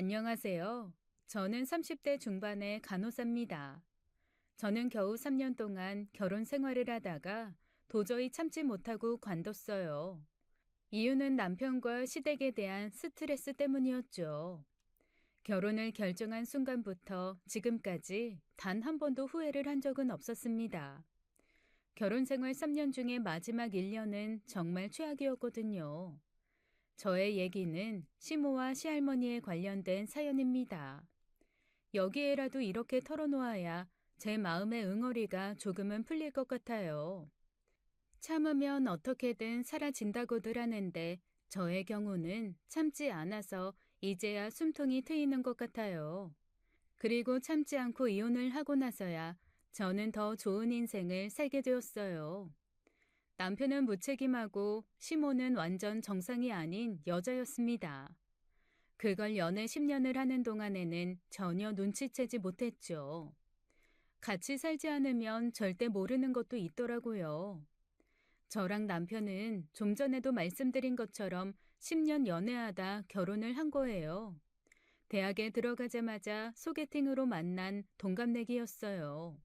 안녕하세요. 저는 30대 중반의 간호사입니다. 저는 겨우 3년 동안 결혼 생활을 하다가 도저히 참지 못하고 관뒀어요. 이유는 남편과 시댁에 대한 스트레스 때문이었죠. 결혼을 결정한 순간부터 지금까지 단 한 번도 후회를 한 적은 없었습니다. 결혼 생활 3년 중에 마지막 1년은 정말 최악이었거든요. 저의 얘기는 시모와 시할머니에 관련된 사연입니다. 여기에라도 이렇게 털어놓아야 제 마음의 응어리가 조금은 풀릴 것 같아요. 참으면 어떻게든 사라진다고들 하는데 저의 경우는 참지 않아서 이제야 숨통이 트이는 것 같아요. 그리고 참지 않고 이혼을 하고 나서야 저는 더 좋은 인생을 살게 되었어요. 남편은 무책임하고 시모는 완전 정상이 아닌 여자였습니다. 그걸 연애 10년을 하는 동안에는 전혀 눈치채지 못했죠. 같이 살지 않으면 절대 모르는 것도 있더라고요. 저랑 남편은 좀 전에도 말씀드린 것처럼 10년 연애하다 결혼을 한 거예요. 대학에 들어가자마자 소개팅으로 만난 동갑내기였어요.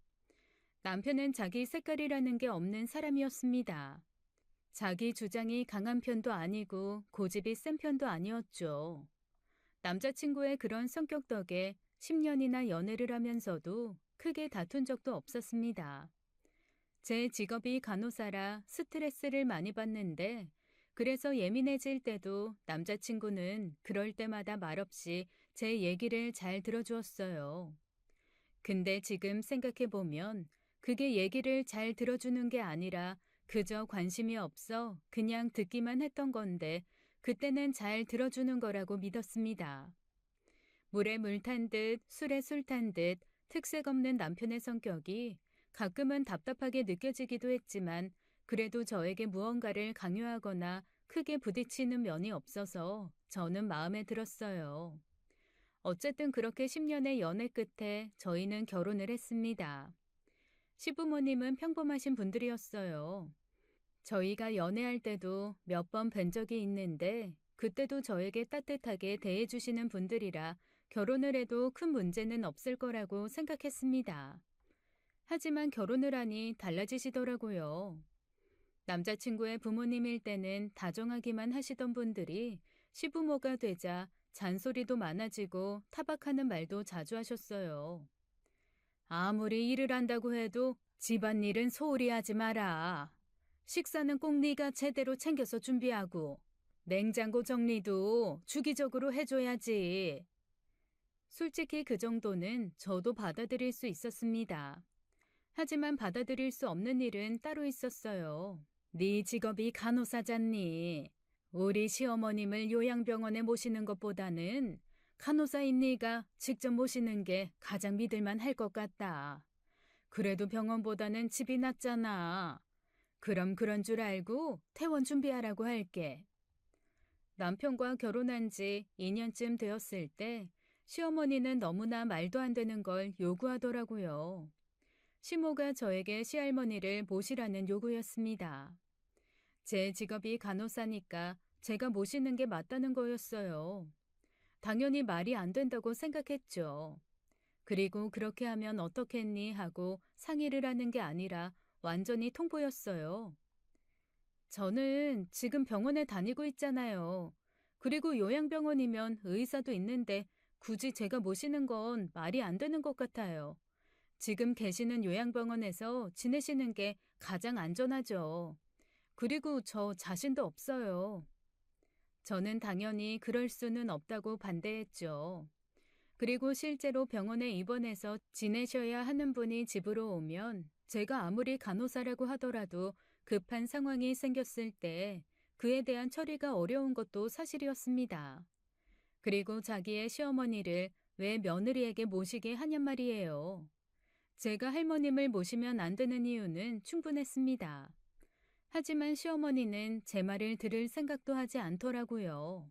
남편은 자기 색깔이라는 게 없는 사람이었습니다. 자기 주장이 강한 편도 아니고 고집이 센 편도 아니었죠. 남자친구의 그런 성격 덕에 10년이나 연애를 하면서도 크게 다툰 적도 없었습니다. 제 직업이 간호사라 스트레스를 많이 받는데 그래서 예민해질 때도 남자친구는 그럴 때마다 말없이 제 얘기를 잘 들어주었어요. 근데 지금 생각해보면 그게 얘기를 잘 들어주는 게 아니라 그저 관심이 없어 그냥 듣기만 했던 건데 그때는 잘 들어주는 거라고 믿었습니다. 물에 물 탄 듯 술에 술 탄 듯 특색 없는 남편의 성격이 가끔은 답답하게 느껴지기도 했지만 그래도 저에게 무언가를 강요하거나 크게 부딪히는 면이 없어서 저는 마음에 들었어요. 어쨌든 그렇게 10년의 연애 끝에 저희는 결혼을 했습니다. 시부모님은 평범하신 분들이었어요. 저희가 연애할 때도 몇 번 뵌 적이 있는데 그때도 저에게 따뜻하게 대해주시는 분들이라 결혼을 해도 큰 문제는 없을 거라고 생각했습니다. 하지만 결혼을 하니 달라지시더라고요. 남자친구의 부모님일 때는 다정하기만 하시던 분들이 시부모가 되자 잔소리도 많아지고 타박하는 말도 자주 하셨어요. 아무리 일을 한다고 해도 집안일은 소홀히 하지 마라. 식사는 꼭 네가 제대로 챙겨서 준비하고 냉장고 정리도 주기적으로 해줘야지. 솔직히 그 정도는 저도 받아들일 수 있었습니다. 하지만 받아들일 수 없는 일은 따로 있었어요. 네 직업이 간호사잖니. 우리 시어머님을 요양병원에 모시는 것보다는 간호사인 네가 직접 모시는 게 가장 믿을만 할 것 같다. 그래도 병원보다는 집이 낫잖아. 그럼 그런 줄 알고 퇴원 준비하라고 할게. 남편과 결혼한 지 2년쯤 되었을 때 시어머니는 너무나 말도 안 되는 걸 요구하더라고요. 시모가 저에게 시할머니를 모시라는 요구였습니다. 제 직업이 간호사니까 제가 모시는 게 맞다는 거였어요. 당연히 말이 안 된다고 생각했죠. 그리고 그렇게 하면 어떻겠니 하고 상의를 하는 게 아니라 완전히 통보였어요. 저는 지금 병원에 다니고 있잖아요. 그리고 요양병원이면 의사도 있는데 굳이 제가 모시는 건 말이 안 되는 것 같아요. 지금 계시는 요양병원에서 지내시는 게 가장 안전하죠. 그리고 저 자신도 없어요. 저는 당연히 그럴 수는 없다고 반대했죠. 그리고 실제로 병원에 입원해서 지내셔야 하는 분이 집으로 오면 제가 아무리 간호사라고 하더라도 급한 상황이 생겼을 때 그에 대한 처리가 어려운 것도 사실이었습니다. 그리고 자기의 시어머니를 왜 며느리에게 모시게 하냔 말이에요. 제가 할머님을 모시면 안 되는 이유는 충분했습니다. 하지만 시어머니는 제 말을 들을 생각도 하지 않더라고요.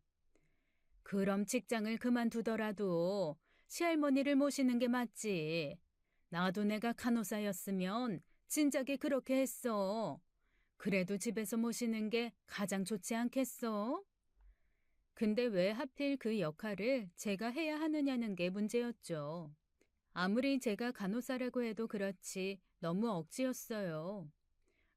그럼 직장을 그만두더라도 시할머니를 모시는 게 맞지. 나도 내가 간호사였으면 진작에 그렇게 했어. 그래도 집에서 모시는 게 가장 좋지 않겠어? 근데 왜 하필 그 역할을 제가 해야 하느냐는 게 문제였죠. 아무리 제가 간호사라고 해도 그렇지 너무 억지였어요.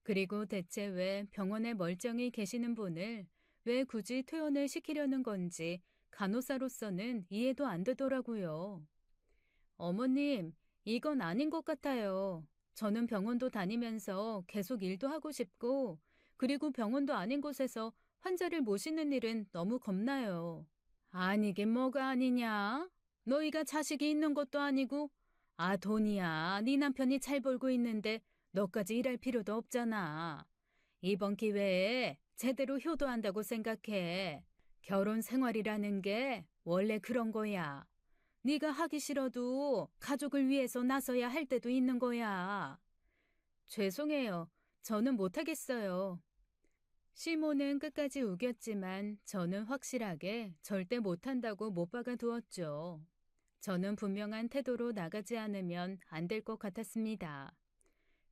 그리고 대체 왜 병원에 멀쩡히 계시는 분을 왜 굳이 퇴원을 시키려는 건지 간호사로서는 이해도 안 되더라고요. 어머님, 이건 아닌 것 같아요. 저는 병원도 다니면서 계속 일도 하고 싶고, 그리고 병원도 아닌 곳에서 환자를 모시는 일은 너무 겁나요. 아니긴 뭐가 아니냐? 너희가 자식이 있는 것도 아니고, 아, 돈이야. 네 남편이 잘 벌고 있는데 너까지 일할 필요도 없잖아. 이번 기회에 제대로 효도한다고 생각해. 결혼 생활이라는 게 원래 그런 거야. 네가 하기 싫어도 가족을 위해서 나서야 할 때도 있는 거야. 죄송해요. 저는 못하겠어요. 시모는 끝까지 우겼지만 저는 확실하게 절대 못한다고 못 박아 두었죠. 저는 분명한 태도로 나가지 않으면 안 될 것 같았습니다.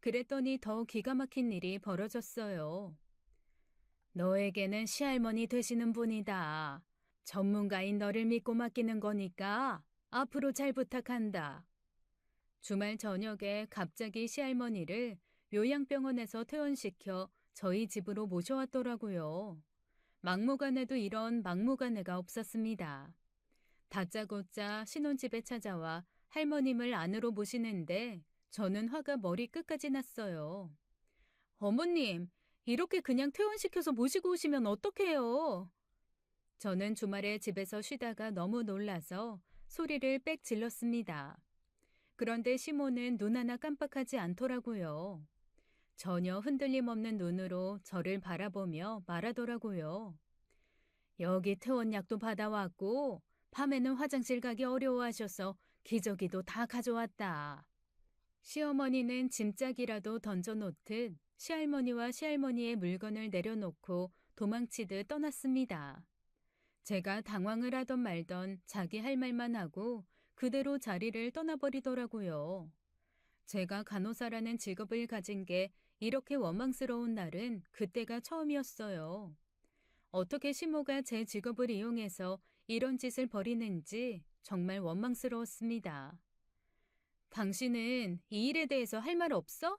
그랬더니 더 기가 막힌 일이 벌어졌어요. 너에게는 시할머니 되시는 분이다. 전문가인 너를 믿고 맡기는 거니까 앞으로 잘 부탁한다. 주말 저녁에 갑자기 시할머니를 요양병원에서 퇴원시켜 저희 집으로 모셔왔더라고요. 막무가내도 이런 막무가내가 없었습니다. 다짜고짜 신혼집에 찾아와 할머님을 안으로 모시는데 저는 화가 머리 끝까지 났어요. 어머님, 이렇게 그냥 퇴원시켜서 모시고 오시면 어떡해요? 저는 주말에 집에서 쉬다가 너무 놀라서 소리를 빽 질렀습니다. 그런데 시모는 눈 하나 깜빡하지 않더라고요. 전혀 흔들림 없는 눈으로 저를 바라보며 말하더라고요. 여기 퇴원약도 받아왔고 밤에는 화장실 가기 어려워하셔서 기저귀도 다 가져왔다. 시어머니는 짐짝이라도 던져놓듯 시할머니와 시할머니의 물건을 내려놓고 도망치듯 떠났습니다. 제가 당황을 하던 말던 자기 할 말만 하고 그대로 자리를 떠나버리더라고요. 제가 간호사라는 직업을 가진 게 이렇게 원망스러운 날은 그때가 처음이었어요. 어떻게 시모가 제 직업을 이용해서 이런 짓을 벌이는지 정말 원망스러웠습니다. 당신은 이 일에 대해서 할 말 없어?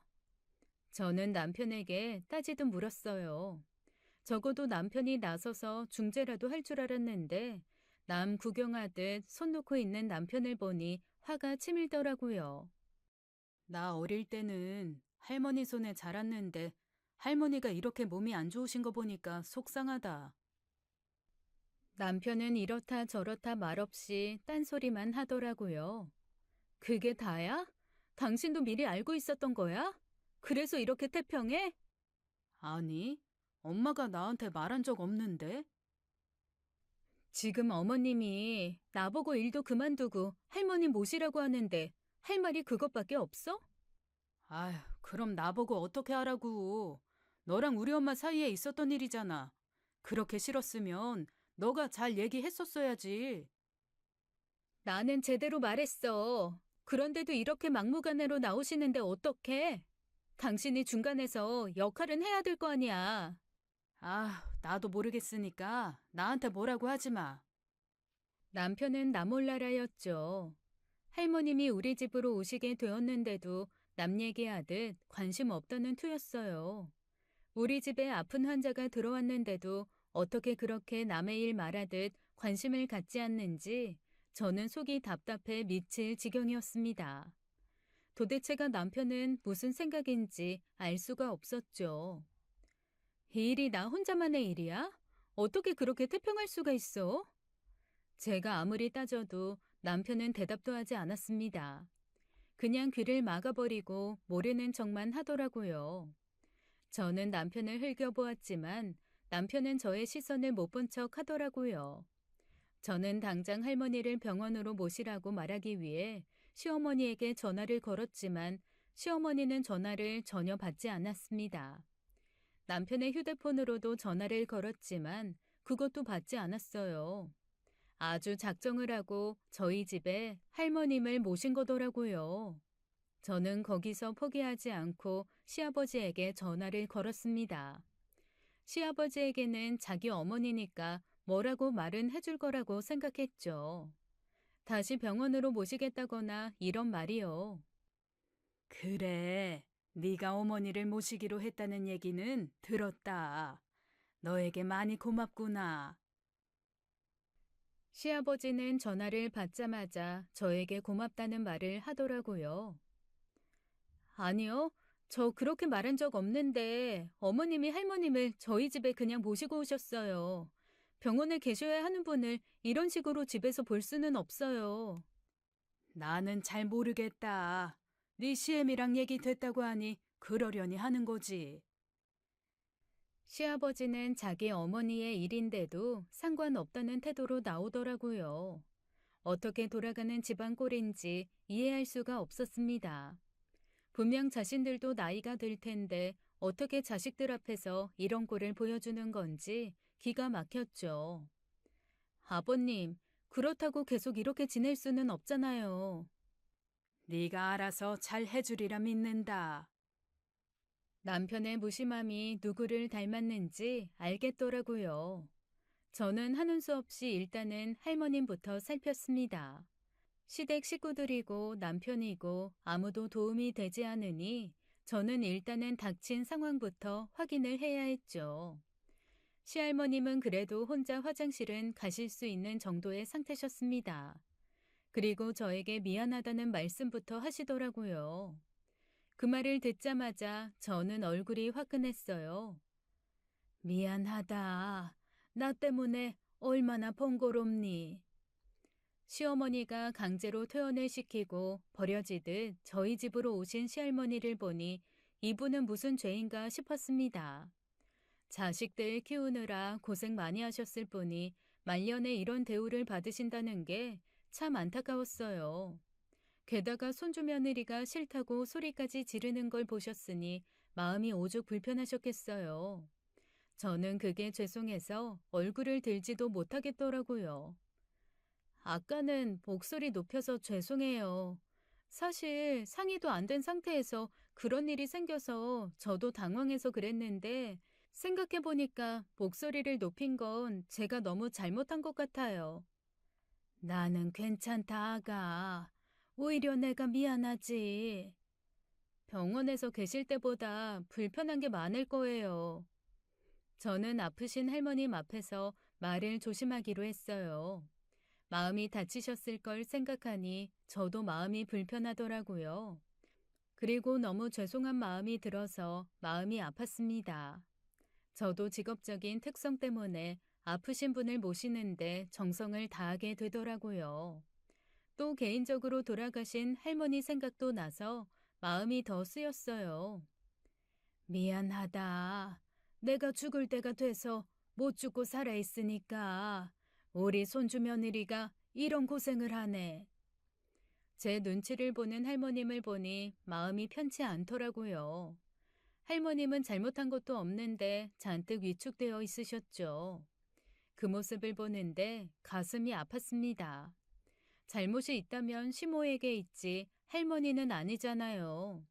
저는 남편에게 따지듯 물었어요. 적어도 남편이 나서서 중재라도 할 줄 알았는데 남 구경하듯 손 놓고 있는 남편을 보니 화가 치밀더라고요. 나 어릴 때는 할머니 손에 자랐는데 할머니가 이렇게 몸이 안 좋으신 거 보니까 속상하다. 남편은 이렇다 저렇다 말없이 딴소리만 하더라고요. 그게 다야? 당신도 미리 알고 있었던 거야? 그래서 이렇게 태평해? 아니, 엄마가 나한테 말한 적 없는데. 지금 어머님이 나보고 일도 그만두고 할머니 모시라고 하는데 할 말이 그것밖에 없어? 아휴, 그럼 나보고 어떻게 하라고. 너랑 우리 엄마 사이에 있었던 일이잖아. 그렇게 싫었으면 너가 잘 얘기했었어야지. 나는 제대로 말했어. 그런데도 이렇게 막무가내로 나오시는데 어떡해? 당신이 중간에서 역할은 해야 될 거 아니야. 아, 나도 모르겠으니까 나한테 뭐라고 하지 마. 남편은 나몰라라였죠. 할머님이 우리 집으로 오시게 되었는데도 남 얘기하듯 관심 없다는 투였어요. 우리 집에 아픈 환자가 들어왔는데도 어떻게 그렇게 남의 일 말하듯 관심을 갖지 않는지 저는 속이 답답해 미칠 지경이었습니다. 도대체가 남편은 무슨 생각인지 알 수가 없었죠. 이 일이 나 혼자만의 일이야? 어떻게 그렇게 태평할 수가 있어? 제가 아무리 따져도 남편은 대답도 하지 않았습니다. 그냥 귀를 막아버리고 모르는 척만 하더라고요. 저는 남편을 흘겨보았지만 남편은 저의 시선을 못 본 척 하더라고요. 저는 당장 할머니를 병원으로 모시라고 말하기 위해 시어머니에게 전화를 걸었지만 시어머니는 전화를 전혀 받지 않았습니다. 남편의 휴대폰으로도 전화를 걸었지만 그것도 받지 않았어요. 아주 작정을 하고 저희 집에 할머님을 모신 거더라고요. 저는 거기서 포기하지 않고 시아버지에게 전화를 걸었습니다. 시아버지에게는 자기 어머니니까 뭐라고 말은 해줄 거라고 생각했죠. 다시 병원으로 모시겠다거나 이런 말이요. 그래, 네가 어머니를 모시기로 했다는 얘기는 들었다. 너에게 많이 고맙구나. 시아버지는 전화를 받자마자 저에게 고맙다는 말을 하더라고요. 아니요, 저 그렇게 말한 적 없는데 어머님이 할머님을 저희 집에 그냥 모시고 오셨어요. 병원에 계셔야 하는 분을 이런 식으로 집에서 볼 수는 없어요. 나는 잘 모르겠다. 네 시엠이랑 얘기 됐다고 하니 그러려니 하는 거지. 시아버지는 자기 어머니의 일인데도 상관없다는 태도로 나오더라고요. 어떻게 돌아가는 집안 꼴인지 이해할 수가 없었습니다. 분명 자신들도 나이가 들 텐데 어떻게 자식들 앞에서 이런 꼴을 보여주는 건지 기가 막혔죠. 아버님, 그렇다고 계속 이렇게 지낼 수는 없잖아요. 네가 알아서 잘 해주리라 믿는다. 남편의 무심함이 누구를 닮았는지 알겠더라고요. 저는 하는 수 없이 일단은 할머님부터 살폈습니다. 시댁 식구들이고 남편이고 아무도 도움이 되지 않으니 저는 일단은 닥친 상황부터 확인을 해야 했죠. 시할머님은 그래도 혼자 화장실은 가실 수 있는 정도의 상태셨습니다. 그리고 저에게 미안하다는 말씀부터 하시더라고요. 그 말을 듣자마자 저는 얼굴이 화끈했어요. 미안하다. 나 때문에 얼마나 번거롭니. 시어머니가 강제로 퇴원을 시키고 버려지듯 저희 집으로 오신 시할머니를 보니 이분은 무슨 죄인가 싶었습니다. 자식들 키우느라 고생 많이 하셨을 뿐이 말년에 이런 대우를 받으신다는 게 참 안타까웠어요. 게다가 손주 며느리가 싫다고 소리까지 지르는 걸 보셨으니 마음이 오죽 불편하셨겠어요. 저는 그게 죄송해서 얼굴을 들지도 못하겠더라고요. 아까는 목소리 높여서 죄송해요. 사실 상의도 안 된 상태에서 그런 일이 생겨서 저도 당황해서 그랬는데 생각해보니까 목소리를 높인 건 제가 너무 잘못한 것 같아요. 나는 괜찮다, 아가. 오히려 내가 미안하지. 병원에서 계실 때보다 불편한 게 많을 거예요. 저는 아프신 할머님 앞에서 말을 조심하기로 했어요. 마음이 다치셨을 걸 생각하니 저도 마음이 불편하더라고요. 그리고 너무 죄송한 마음이 들어서 마음이 아팠습니다. 저도 직업적인 특성 때문에 아프신 분을 모시는데 정성을 다하게 되더라고요. 또 개인적으로 돌아가신 할머니 생각도 나서 마음이 더 쓰였어요. 미안하다. 내가 죽을 때가 돼서 못 죽고 살아있으니까 우리 손주 며느리가 이런 고생을 하네. 제 눈치를 보는 할머님을 보니 마음이 편치 않더라고요. 할머님은 잘못한 것도 없는데 잔뜩 위축되어 있으셨죠. 그 모습을 보는데 가슴이 아팠습니다. 잘못이 있다면 시모에게 있지 할머니는 아니잖아요.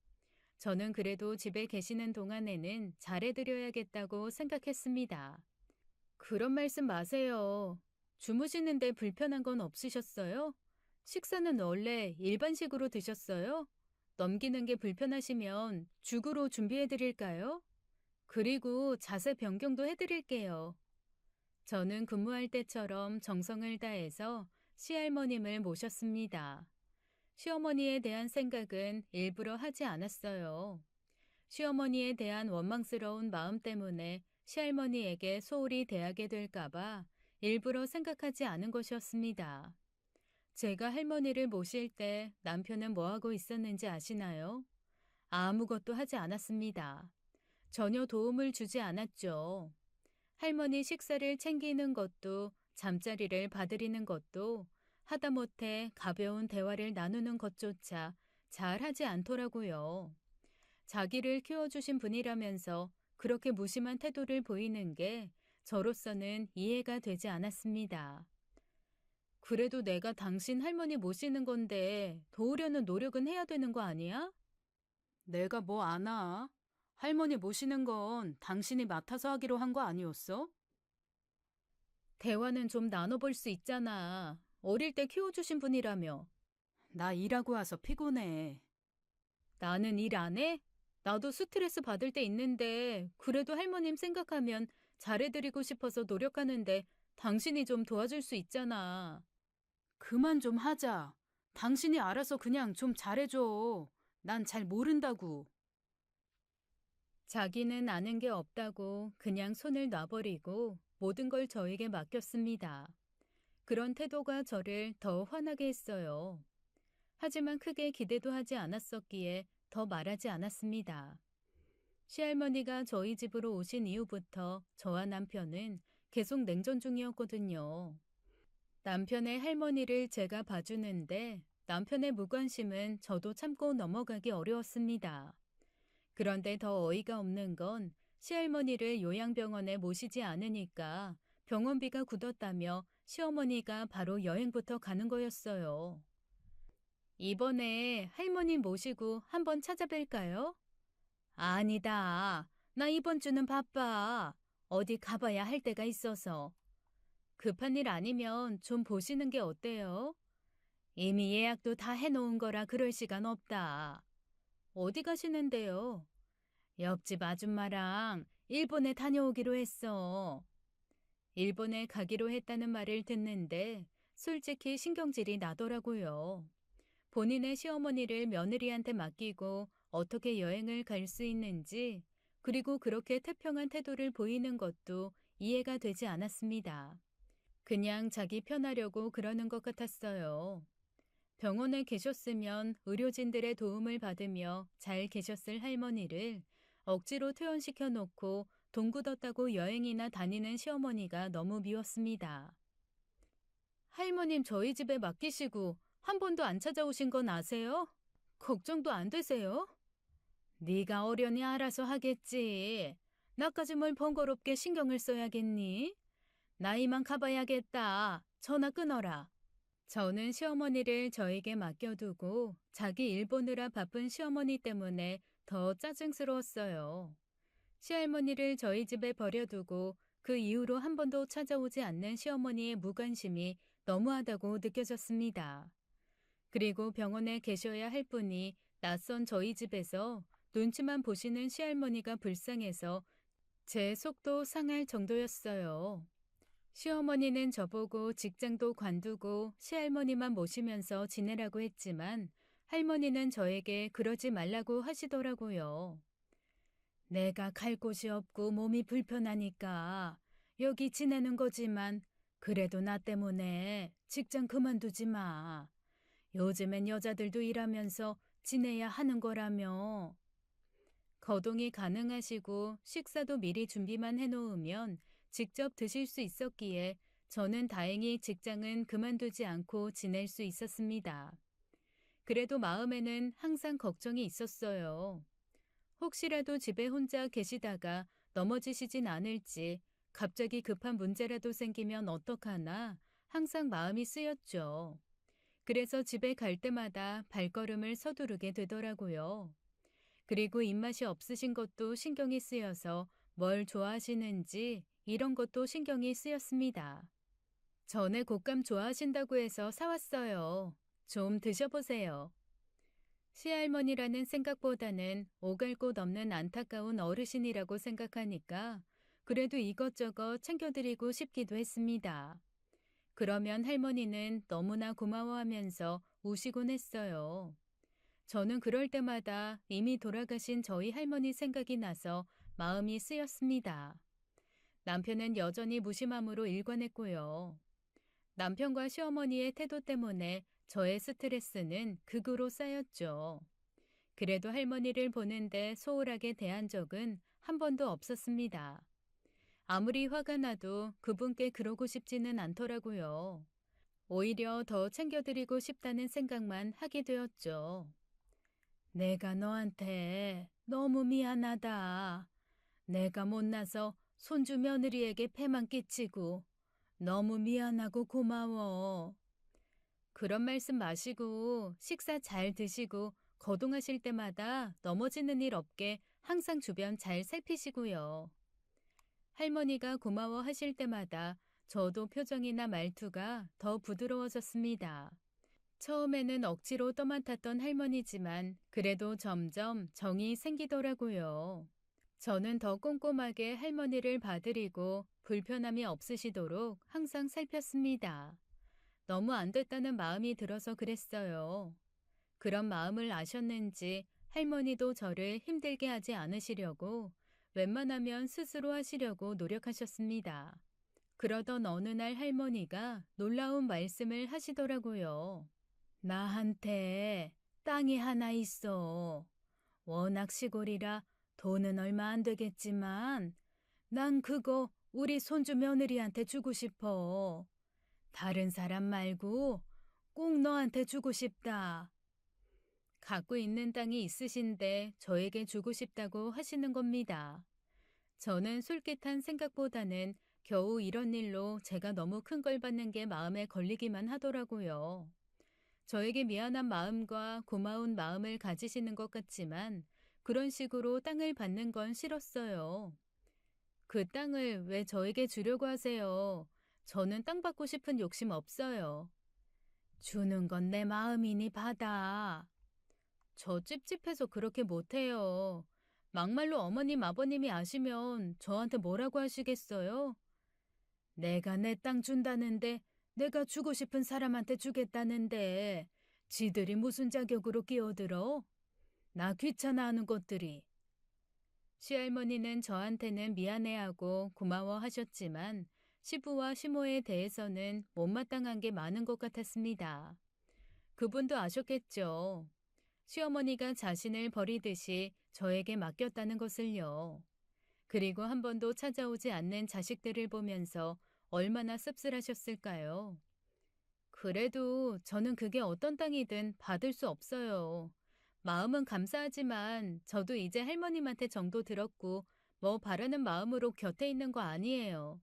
저는 그래도 집에 계시는 동안에는 잘해드려야겠다고 생각했습니다. 그런 말씀 마세요. 주무시는데 불편한 건 없으셨어요? 식사는 원래 일반식으로 드셨어요? 넘기는 게 불편하시면 죽으로 준비해 드릴까요? 그리고 자세 변경도 해 드릴게요. 저는 근무할 때처럼 정성을 다해서 시할머님을 모셨습니다. 시어머니에 대한 생각은 일부러 하지 않았어요. 시어머니에 대한 원망스러운 마음 때문에 시할머니에게 소홀히 대하게 될까봐 일부러 생각하지 않은 것이었습니다. 제가 할머니를 모실 때 남편은 뭐 하고 있었는지 아시나요? 아무것도 하지 않았습니다. 전혀 도움을 주지 않았죠. 할머니 식사를 챙기는 것도 잠자리를 봐드리는 것도 하다못해 가벼운 대화를 나누는 것조차 잘 하지 않더라고요. 자기를 키워주신 분이라면서 그렇게 무심한 태도를 보이는 게 저로서는 이해가 되지 않았습니다. 그래도 내가 당신 할머니 모시는 건데 도우려는 노력은 해야 되는 거 아니야? 내가 뭐 아나? 할머니 모시는 건 당신이 맡아서 하기로 한 거 아니었어? 대화는 좀 나눠볼 수 있잖아. 어릴 때 키워주신 분이라며. 나 일하고 와서 피곤해. 나는 일 안 해? 나도 스트레스 받을 때 있는데 그래도 할머님 생각하면 잘해드리고 싶어서 노력하는데 당신이 좀 도와줄 수 있잖아. 그만 좀 하자. 당신이 알아서 그냥 좀 잘해줘. 난 잘 모른다고. 자기는 아는 게 없다고 그냥 손을 놔버리고 모든 걸 저에게 맡겼습니다. 그런 태도가 저를 더 화나게 했어요. 하지만 크게 기대도 하지 않았었기에 더 말하지 않았습니다. 시할머니가 저희 집으로 오신 이후부터 저와 남편은 계속 냉전 중이었거든요. 남편의 할머니를 제가 봐주는데 남편의 무관심은 저도 참고 넘어가기 어려웠습니다. 그런데 더 어이가 없는 건 시할머니를 요양병원에 모시지 않으니까 병원비가 굳었다며 시어머니가 바로 여행부터 가는 거였어요. 이번에 할머니 모시고 한번 찾아뵐까요? 아니다. 나 이번 주는 바빠. 어디 가봐야 할 때가 있어서. 급한 일 아니면 좀 보시는 게 어때요? 이미 예약도 다 해놓은 거라 그럴 시간 없다. 어디 가시는데요? 옆집 아줌마랑 일본에 다녀오기로 했어. 일본에 가기로 했다는 말을 듣는데 솔직히 신경질이 나더라고요. 본인의 시어머니를 며느리한테 맡기고 어떻게 여행을 갈 수 있는지, 그리고 그렇게 태평한 태도를 보이는 것도 이해가 되지 않았습니다. 그냥 자기 편하려고 그러는 것 같았어요. 병원에 계셨으면 의료진들의 도움을 받으며 잘 계셨을 할머니를 억지로 퇴원시켜 놓고 돈 굳었다고 여행이나 다니는 시어머니가 너무 미웠습니다. 할머님 저희 집에 맡기시고 한 번도 안 찾아오신 건 아세요? 걱정도 안 되세요? 네가 어련히 알아서 하겠지. 나까지 뭘 번거롭게 신경을 써야겠니? 나이만 가봐야겠다. 전화 끊어라. 저는 시어머니를 저에게 맡겨두고 자기 일 보느라 바쁜 시어머니 때문에 더 짜증스러웠어요. 시할머니를 저희 집에 버려두고 그 이후로 한 번도 찾아오지 않는 시어머니의 무관심이 너무하다고 느껴졌습니다. 그리고 병원에 계셔야 할 분이 낯선 저희 집에서 눈치만 보시는 시할머니가 불쌍해서 제 속도 상할 정도였어요. 시어머니는 저보고 직장도 관두고 시할머니만 모시면서 지내라고 했지만 할머니는 저에게 그러지 말라고 하시더라고요. 내가 갈 곳이 없고 몸이 불편하니까 여기 지내는 거지만 그래도 나 때문에 직장 그만두지 마. 요즘엔 여자들도 일하면서 지내야 하는 거라며. 거동이 가능하시고 식사도 미리 준비만 해놓으면 직접 드실 수 있었기에 저는 다행히 직장은 그만두지 않고 지낼 수 있었습니다. 그래도 마음에는 항상 걱정이 있었어요. 혹시라도 집에 혼자 계시다가 넘어지시진 않을지, 갑자기 급한 문제라도 생기면 어떡하나 항상 마음이 쓰였죠. 그래서 집에 갈 때마다 발걸음을 서두르게 되더라고요. 그리고 입맛이 없으신 것도 신경이 쓰여서 뭘 좋아하시는지 이런 것도 신경이 쓰였습니다. 전에 곶감 좋아하신다고 해서 사왔어요. 좀 드셔보세요. 시할머니라는 생각보다는 오갈 곳 없는 안타까운 어르신이라고 생각하니까 그래도 이것저것 챙겨드리고 싶기도 했습니다. 그러면 할머니는 너무나 고마워하면서 우시곤 했어요. 저는 그럴 때마다 이미 돌아가신 저희 할머니 생각이 나서 마음이 쓰였습니다. 남편은 여전히 무심함으로 일관했고요. 남편과 시어머니의 태도 때문에 저의 스트레스는 극으로 쌓였죠. 그래도 할머니를 보는데 소홀하게 대한 적은 한 번도 없었습니다. 아무리 화가 나도 그분께 그러고 싶지는 않더라고요. 오히려 더 챙겨드리고 싶다는 생각만 하게 되었죠. 내가 너한테 너무 미안하다. 내가 못나서 손주 며느리에게 폐만 끼치고 너무 미안하고 고마워. 그런 말씀 마시고 식사 잘 드시고 거동하실 때마다 넘어지는 일 없게 항상 주변 잘 살피시고요. 할머니가 고마워하실 때마다 저도 표정이나 말투가 더 부드러워졌습니다. 처음에는 억지로 떠맡았던 할머니지만 그래도 점점 정이 생기더라고요. 저는 더 꼼꼼하게 할머니를 봐드리고 불편함이 없으시도록 항상 살폈습니다. 너무 안 됐다는 마음이 들어서 그랬어요. 그런 마음을 아셨는지 할머니도 저를 힘들게 하지 않으시려고 웬만하면 스스로 하시려고 노력하셨습니다. 그러던 어느 날 할머니가 놀라운 말씀을 하시더라고요. 나한테 땅이 하나 있어. 워낙 시골이라 돈은 얼마 안 되겠지만 난 그거 우리 손주 며느리한테 주고 싶어. 다른 사람 말고 꼭 너한테 주고 싶다. 갖고 있는 땅이 있으신데 저에게 주고 싶다고 하시는 겁니다. 저는 솔깃한 생각보다는 겨우 이런 일로 제가 너무 큰 걸 받는 게 마음에 걸리기만 하더라고요. 저에게 미안한 마음과 고마운 마음을 가지시는 것 같지만 그런 식으로 땅을 받는 건 싫었어요. 그 땅을 왜 저에게 주려고 하세요? 저는 땅 받고 싶은 욕심 없어요. 주는 건 내 마음이니 받아. 저 찝찝해서 그렇게 못해요. 막말로 어머님, 아버님이 아시면 저한테 뭐라고 하시겠어요? 내가 내 땅 준다는데 내가 주고 싶은 사람한테 주겠다는데 지들이 무슨 자격으로 끼어들어? 나 귀찮아하는 것들이. 시할머니는 저한테는 미안해하고 고마워하셨지만 시부와 시모에 대해서는 못마땅한 게 많은 것 같았습니다. 그분도 아셨겠죠. 시어머니가 자신을 버리듯이 저에게 맡겼다는 것을요. 그리고 한 번도 찾아오지 않는 자식들을 보면서 얼마나 씁쓸하셨을까요? 그래도 저는 그게 어떤 땅이든 받을 수 없어요. 마음은 감사하지만 저도 이제 할머님한테 정도 들었고 뭐 바라는 마음으로 곁에 있는 거 아니에요.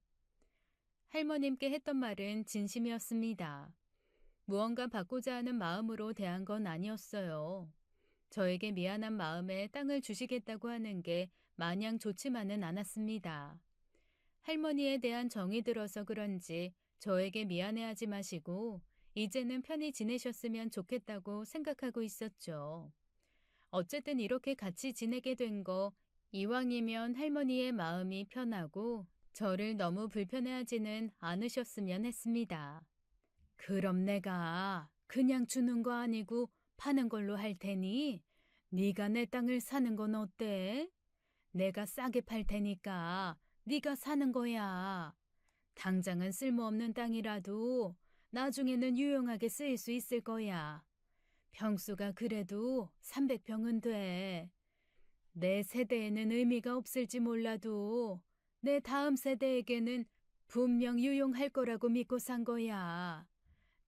할머님께 했던 말은 진심이었습니다. 무언가 받고자 하는 마음으로 대한 건 아니었어요. 저에게 미안한 마음에 땅을 주시겠다고 하는 게 마냥 좋지만은 않았습니다. 할머니에 대한 정이 들어서 그런지 저에게 미안해하지 마시고 이제는 편히 지내셨으면 좋겠다고 생각하고 있었죠. 어쨌든 이렇게 같이 지내게 된 거 이왕이면 할머니의 마음이 편하고 저를 너무 불편해하지는 않으셨으면 했습니다. 그럼 내가 그냥 주는 거 아니고 파는 걸로 할 테니 네가 내 땅을 사는 건 어때? 내가 싸게 팔 테니까 네가 사는 거야. 당장은 쓸모없는 땅이라도 나중에는 유용하게 쓰일 수 있을 거야. 평수가 그래도 300평은 돼. 내 세대에는 의미가 없을지 몰라도 내 다음 세대에게는 분명 유용할 거라고 믿고 산 거야.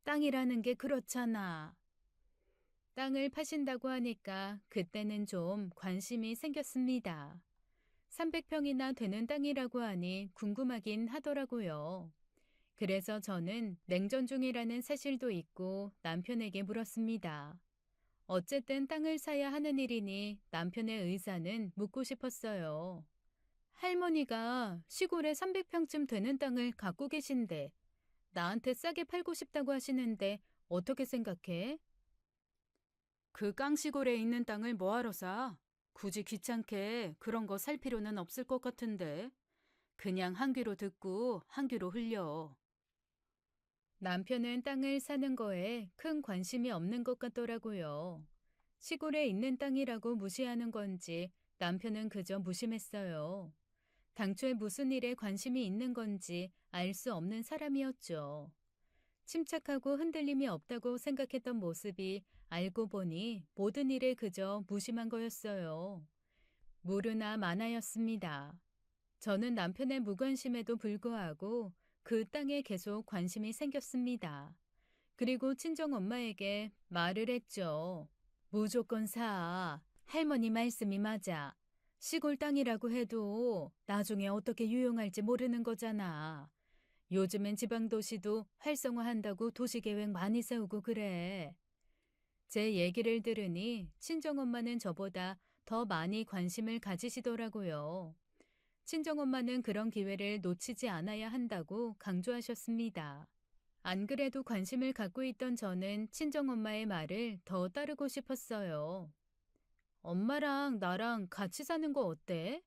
땅이라는 게 그렇잖아. 땅을 파신다고 하니까 그때는 좀 관심이 생겼습니다. 300평이나 되는 땅이라고 하니 궁금하긴 하더라고요. 그래서 저는 냉전 중이라는 사실도 있고 남편에게 물었습니다. 어쨌든 땅을 사야 하는 일이니 남편의 의사는 묻고 싶었어요. 할머니가 시골에 300평쯤 되는 땅을 갖고 계신데 나한테 싸게 팔고 싶다고 하시는데 어떻게 생각해? 그 깡시골에 있는 땅을 뭐하러 사? 굳이 귀찮게 그런 거 살 필요는 없을 것 같은데. 그냥 한 귀로 듣고 한 귀로 흘려. 남편은 땅을 사는 거에 큰 관심이 없는 것 같더라고요. 시골에 있는 땅이라고 무시하는 건지 남편은 그저 무심했어요. 당초에 무슨 일에 관심이 있는 건지 알 수 없는 사람이었죠. 침착하고 흔들림이 없다고 생각했던 모습이 알고 보니 모든 일에 그저 무심한 거였어요. 무르나 만하였습니다. 저는 남편의 무관심에도 불구하고 그 땅에 계속 관심이 생겼습니다. 그리고 친정엄마에게 말을 했죠. 무조건 사. 할머니 말씀이 맞아. 시골 땅이라고 해도 나중에 어떻게 유용할지 모르는 거잖아. 요즘엔 지방도시도 활성화한다고 도시계획 많이 세우고 그래. 제 얘기를 들으니 친정엄마는 저보다 더 많이 관심을 가지시더라고요. 친정엄마는 그런 기회를 놓치지 않아야 한다고 강조하셨습니다. 안 그래도 관심을 갖고 있던 저는 친정엄마의 말을 더 따르고 싶었어요. 엄마랑 나랑 같이 사는 거 어때?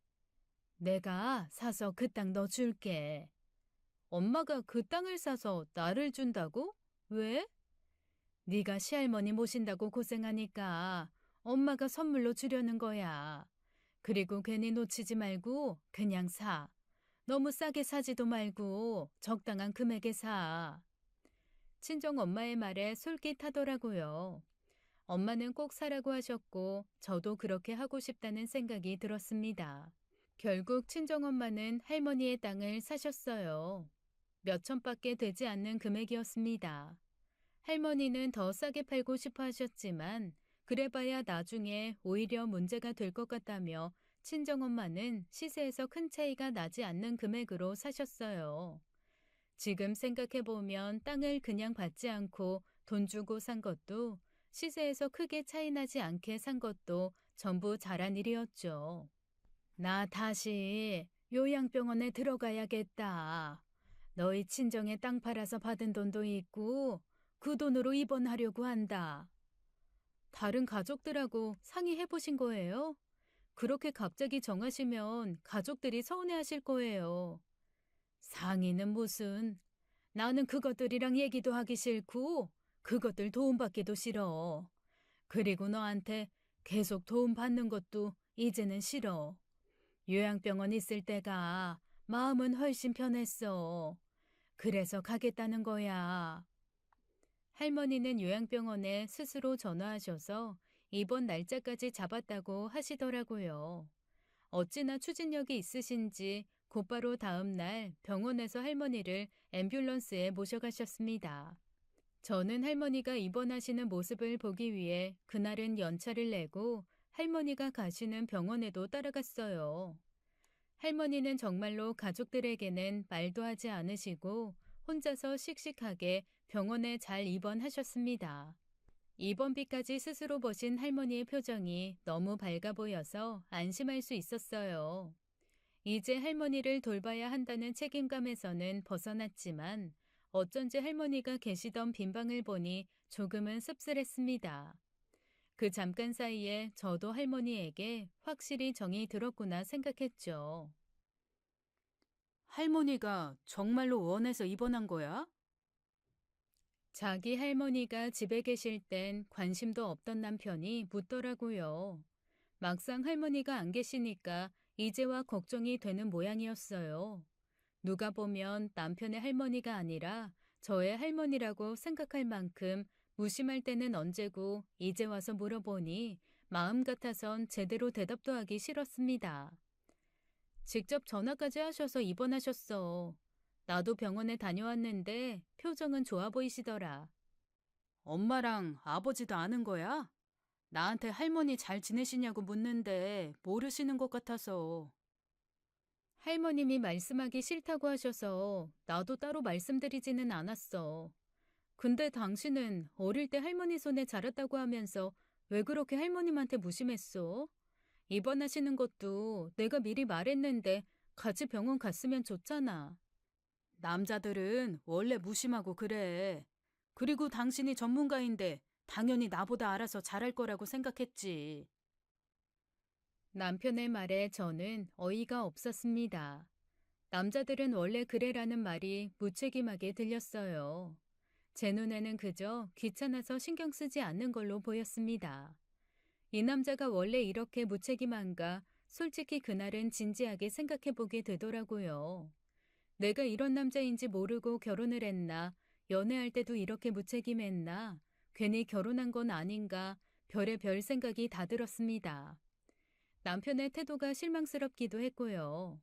내가 사서 그 땅 너 줄게. 엄마가 그 땅을 사서 나를 준다고? 왜? 네가 시할머니 모신다고 고생하니까 엄마가 선물로 주려는 거야. 그리고 괜히 놓치지 말고 그냥 사. 너무 싸게 사지도 말고 적당한 금액에 사. 친정 엄마의 말에 솔깃하더라고요. 엄마는 꼭 사라고 하셨고 저도 그렇게 하고 싶다는 생각이 들었습니다. 결국 친정엄마는 할머니의 땅을 사셨어요. 몇 천밖에 되지 않는 금액이었습니다. 할머니는 더 싸게 팔고 싶어 하셨지만 그래봐야 나중에 오히려 문제가 될 것 같다며 친정엄마는 시세에서 큰 차이가 나지 않는 금액으로 사셨어요. 지금 생각해보면 땅을 그냥 받지 않고 돈 주고 산 것도 시세에서 크게 차이 나지 않게 산 것도 전부 잘한 일이었죠. 나 다시 요양병원에 들어가야겠다. 너희 친정에 땅 팔아서 받은 돈도 있고 그 돈으로 입원하려고 한다. 다른 가족들하고 상의해 보신 거예요? 그렇게 갑자기 정하시면 가족들이 서운해하실 거예요. 상의는 무슨. 나는 그것들이랑 얘기도 하기 싫고 그것들 도움받기도 싫어. 그리고 너한테 계속 도움받는 것도 이제는 싫어. 요양병원 있을 때가 마음은 훨씬 편했어. 그래서 가겠다는 거야. 할머니는 요양병원에 스스로 전화하셔서 입원 날짜까지 잡았다고 하시더라고요. 어찌나 추진력이 있으신지 곧바로 다음 날 병원에서 할머니를 앰뷸런스에 모셔가셨습니다. 저는 할머니가 입원하시는 모습을 보기 위해 그날은 연차를 내고 할머니가 가시는 병원에도 따라갔어요. 할머니는 정말로 가족들에게는 말도 하지 않으시고 혼자서 씩씩하게 병원에 잘 입원하셨습니다. 입원비까지 스스로 버신 할머니의 표정이 너무 밝아 보여서 안심할 수 있었어요. 이제 할머니를 돌봐야 한다는 책임감에서는 벗어났지만 어쩐지 할머니가 계시던 빈방을 보니 조금은 씁쓸했습니다. 그 잠깐 사이에 저도 할머니에게 확실히 정이 들었구나 생각했죠. 할머니가 정말로 원해서 입원한 거야? 자기 할머니가 집에 계실 땐 관심도 없던 남편이 묻더라고요. 막상 할머니가 안 계시니까 이제와 걱정이 되는 모양이었어요. 누가 보면 남편의 할머니가 아니라 저의 할머니라고 생각할 만큼 무심할 때는 언제고 이제 와서 물어보니 마음 같아선 제대로 대답도 하기 싫었습니다. 직접 전화까지 하셔서 입원하셨어. 나도 병원에 다녀왔는데 표정은 좋아 보이시더라. 엄마랑 아버지도 아는 거야? 나한테 할머니 잘 지내시냐고 묻는데 모르시는 것 같아서. 할머님이 말씀하기 싫다고 하셔서 나도 따로 말씀드리지는 않았어. 근데 당신은 어릴 때 할머니 손에 자랐다고 하면서 왜 그렇게 할머님한테 무심했어? 입원하시는 것도 내가 미리 말했는데 같이 병원 갔으면 좋잖아. 남자들은 원래 무심하고 그래. 그리고 당신이 전문가인데 당연히 나보다 알아서 잘할 거라고 생각했지. 남편의 말에 저는 어이가 없었습니다. 남자들은 원래 그래라는 말이 무책임하게 들렸어요. 제 눈에는 그저 귀찮아서 신경 쓰지 않는 걸로 보였습니다. 이 남자가 원래 이렇게 무책임한가 솔직히 그날은 진지하게 생각해 보게 되더라고요. 내가 이런 남자인지 모르고 결혼을 했나, 연애할 때도 이렇게 무책임했나, 괜히 결혼한 건 아닌가, 별의별 생각이 다 들었습니다. 남편의 태도가 실망스럽기도 했고요.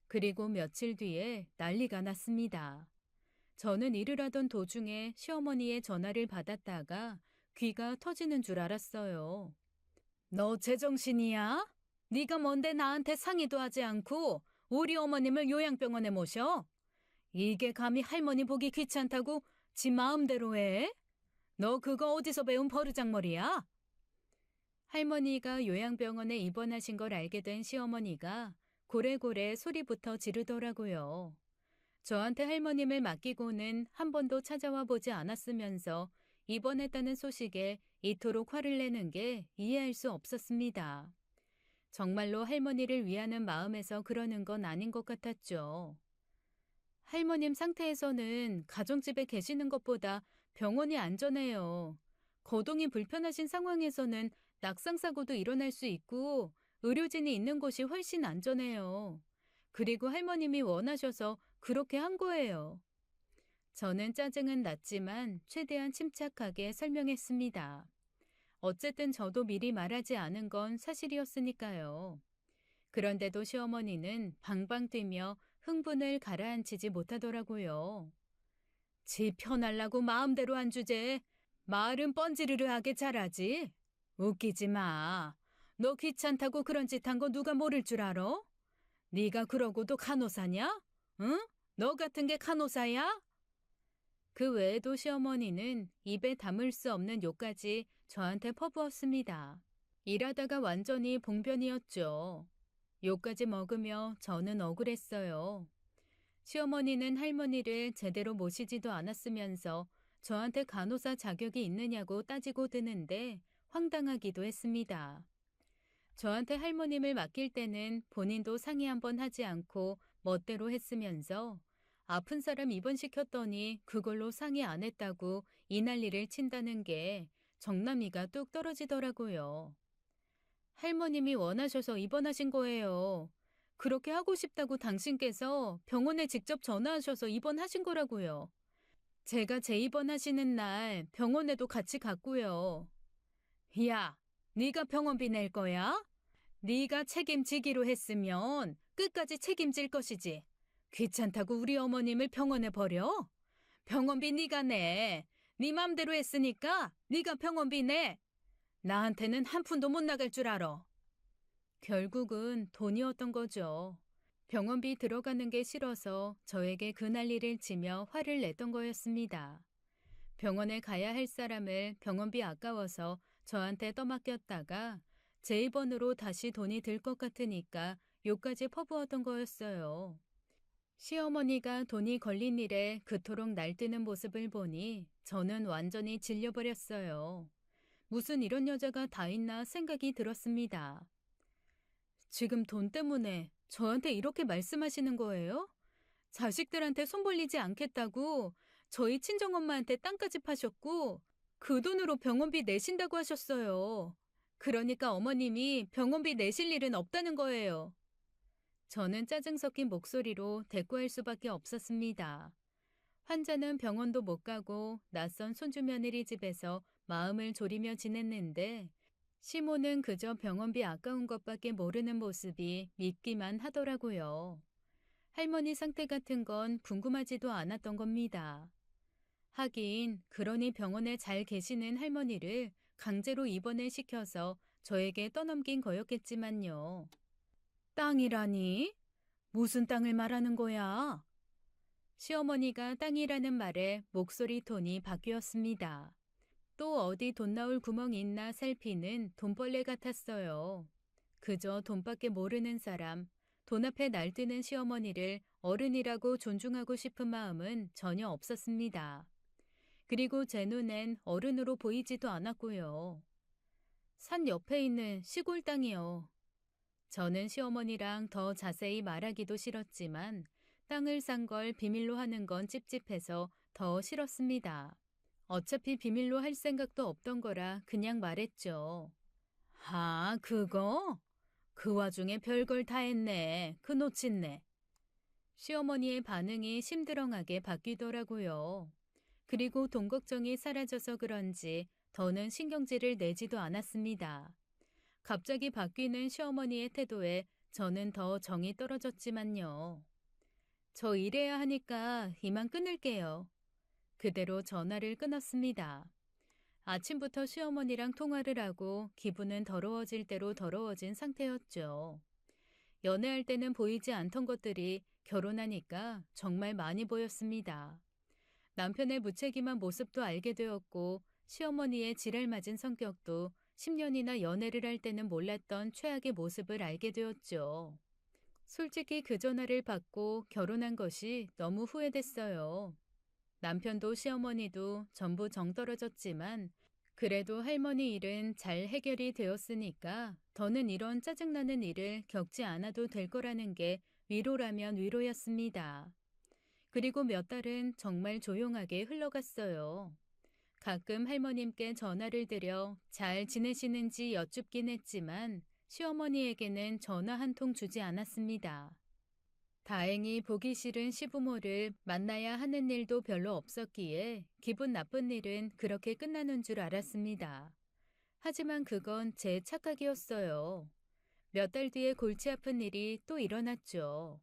그리고 며칠 뒤에 난리가 났습니다. 저는 일을 하던 도중에 시어머니의 전화를 받았다가 귀가 터지는 줄 알았어요. 너 제정신이야? 네가 뭔데 나한테 상의도 하지 않고 우리 어머님을 요양병원에 모셔? 이게 감히 할머니 보기 귀찮다고 지 마음대로 해? 너 그거 어디서 배운 버르장머리야? 할머니가 요양병원에 입원하신 걸 알게 된 시어머니가 고래고래 소리부터 지르더라고요. 저한테 할머님을 맡기고는 한 번도 찾아와 보지 않았으면서 입원했다는 소식에 이토록 화를 내는 게 이해할 수 없었습니다. 정말로 할머니를 위하는 마음에서 그러는 건 아닌 것 같았죠. 할머님 상태에서는 가정집에 계시는 것보다 병원이 안전해요. 거동이 불편하신 상황에서는 낙상사고도 일어날 수 있고 의료진이 있는 곳이 훨씬 안전해요. 그리고 할머님이 원하셔서 그렇게 한 거예요. 저는 짜증은 났지만 최대한 침착하게 설명했습니다. 어쨌든 저도 미리 말하지 않은 건 사실이었으니까요. 그런데도 시어머니는 방방 뛰며 흥분을 가라앉히지 못하더라고요. 지 편하려고 마음대로 한 주제에 말은 뻔지르르하게 잘하지. 웃기지 마. 너 귀찮다고 그런 짓 한 거 누가 모를 줄 알아? 네가 그러고도 간호사냐? 응? 너 같은 게 간호사야? 그 외에도 시어머니는 입에 담을 수 없는 욕까지 저한테 퍼부었습니다. 일하다가 완전히 봉변이었죠. 욕까지 먹으며 저는 억울했어요. 시어머니는 할머니를 제대로 모시지도 않았으면서 저한테 간호사 자격이 있느냐고 따지고 드는데 황당하기도 했습니다. 저한테 할머님을 맡길 때는 본인도 상의 한번 하지 않고 멋대로 했으면서 아픈 사람 입원시켰더니 그걸로 상의 안 했다고 이 난리를 친다는 게 정남이가 뚝 떨어지더라고요. 할머님이 원하셔서 입원하신 거예요. 그렇게 하고 싶다고 당신께서 병원에 직접 전화하셔서 입원하신 거라고요. 제가 재입원하시는 날 병원에도 같이 갔고요. 야, 네가 병원비 낼 거야? 네가 책임지기로 했으면 끝까지 책임질 것이지. 귀찮다고 우리 어머님을 병원에 버려? 병원비 네가 내. 네 맘대로 했으니까 네가 병원비 내. 나한테는 한 푼도 못 나갈 줄 알아. 결국은 돈이었던 거죠. 병원비 들어가는 게 싫어서 저에게 그 난리를 치며 화를 냈던 거였습니다. 병원에 가야 할 사람을 병원비 아까워서 저한테 떠맡겼다가 제 입원으로 다시 돈이 들 것 같으니까 욕까지 퍼부었던 거였어요. 시어머니가 돈이 걸린 일에 그토록 날뛰는 모습을 보니 저는 완전히 질려버렸어요. 무슨 이런 여자가 다 있나 생각이 들었습니다. 지금 돈 때문에 저한테 이렇게 말씀하시는 거예요? 자식들한테 손 벌리지 않겠다고 저희 친정엄마한테 땅까지 파셨고 그 돈으로 병원비 내신다고 하셨어요. 그러니까 어머님이 병원비 내실 일은 없다는 거예요. 저는 짜증 섞인 목소리로 대꾸할 수밖에 없었습니다. 환자는 병원도 못 가고 낯선 손주 며느리 집에서 마음을 졸이며 지냈는데 시모는 그저 병원비 아까운 것밖에 모르는 모습이 밉기만 하더라고요. 할머니 상태 같은 건 궁금하지도 않았던 겁니다. 하긴 그러니 병원에 잘 계시는 할머니를 강제로 입원을 시켜서 저에게 떠넘긴 거였겠지만요. 땅이라니? 무슨 땅을 말하는 거야? 시어머니가 땅이라는 말에 목소리 톤이 바뀌었습니다. 또 어디 돈 나올 구멍이 있나 살피는 돈벌레 같았어요. 그저 돈밖에 모르는 사람, 돈 앞에 날뛰는 시어머니를 어른이라고 존중하고 싶은 마음은 전혀 없었습니다. 그리고 제 눈엔 어른으로 보이지도 않았고요. 산 옆에 있는 시골 땅이요. 저는 시어머니랑 더 자세히 말하기도 싫었지만 땅을 산 걸 비밀로 하는 건 찝찝해서 더 싫었습니다. 어차피 비밀로 할 생각도 없던 거라 그냥 말했죠. 아, 그거? 그 와중에 별걸 다 했네. 그 놓친네. 시어머니의 반응이 심드렁하게 바뀌더라고요. 그리고 돈 걱정이 사라져서 그런지 더는 신경질을 내지도 않았습니다. 갑자기 바뀌는 시어머니의 태도에 저는 더 정이 떨어졌지만요. 저 일해야 하니까 이만 끊을게요. 그대로 전화를 끊었습니다. 아침부터 시어머니랑 통화를 하고 기분은 더러워질 대로 더러워진 상태였죠. 연애할 때는 보이지 않던 것들이 결혼하니까 정말 많이 보였습니다. 남편의 무책임한 모습도 알게 되었고 시어머니의 지랄맞은 성격도 10년이나 연애를 할 때는 몰랐던 최악의 모습을 알게 되었죠. 솔직히 그 전화를 받고 결혼한 것이 너무 후회됐어요. 남편도 시어머니도 전부 정떨어졌지만 그래도 할머니 일은 잘 해결이 되었으니까 더는 이런 짜증나는 일을 겪지 않아도 될 거라는 게 위로라면 위로였습니다. 그리고 몇 달은 정말 조용하게 흘러갔어요. 가끔 할머님께 전화를 드려 잘 지내시는지 여쭙긴 했지만 시어머니에게는 전화 한 통 주지 않았습니다. 다행히 보기 싫은 시부모를 만나야 하는 일도 별로 없었기에 기분 나쁜 일은 그렇게 끝나는 줄 알았습니다. 하지만 그건 제 착각이었어요. 몇 달 뒤에 골치 아픈 일이 또 일어났죠.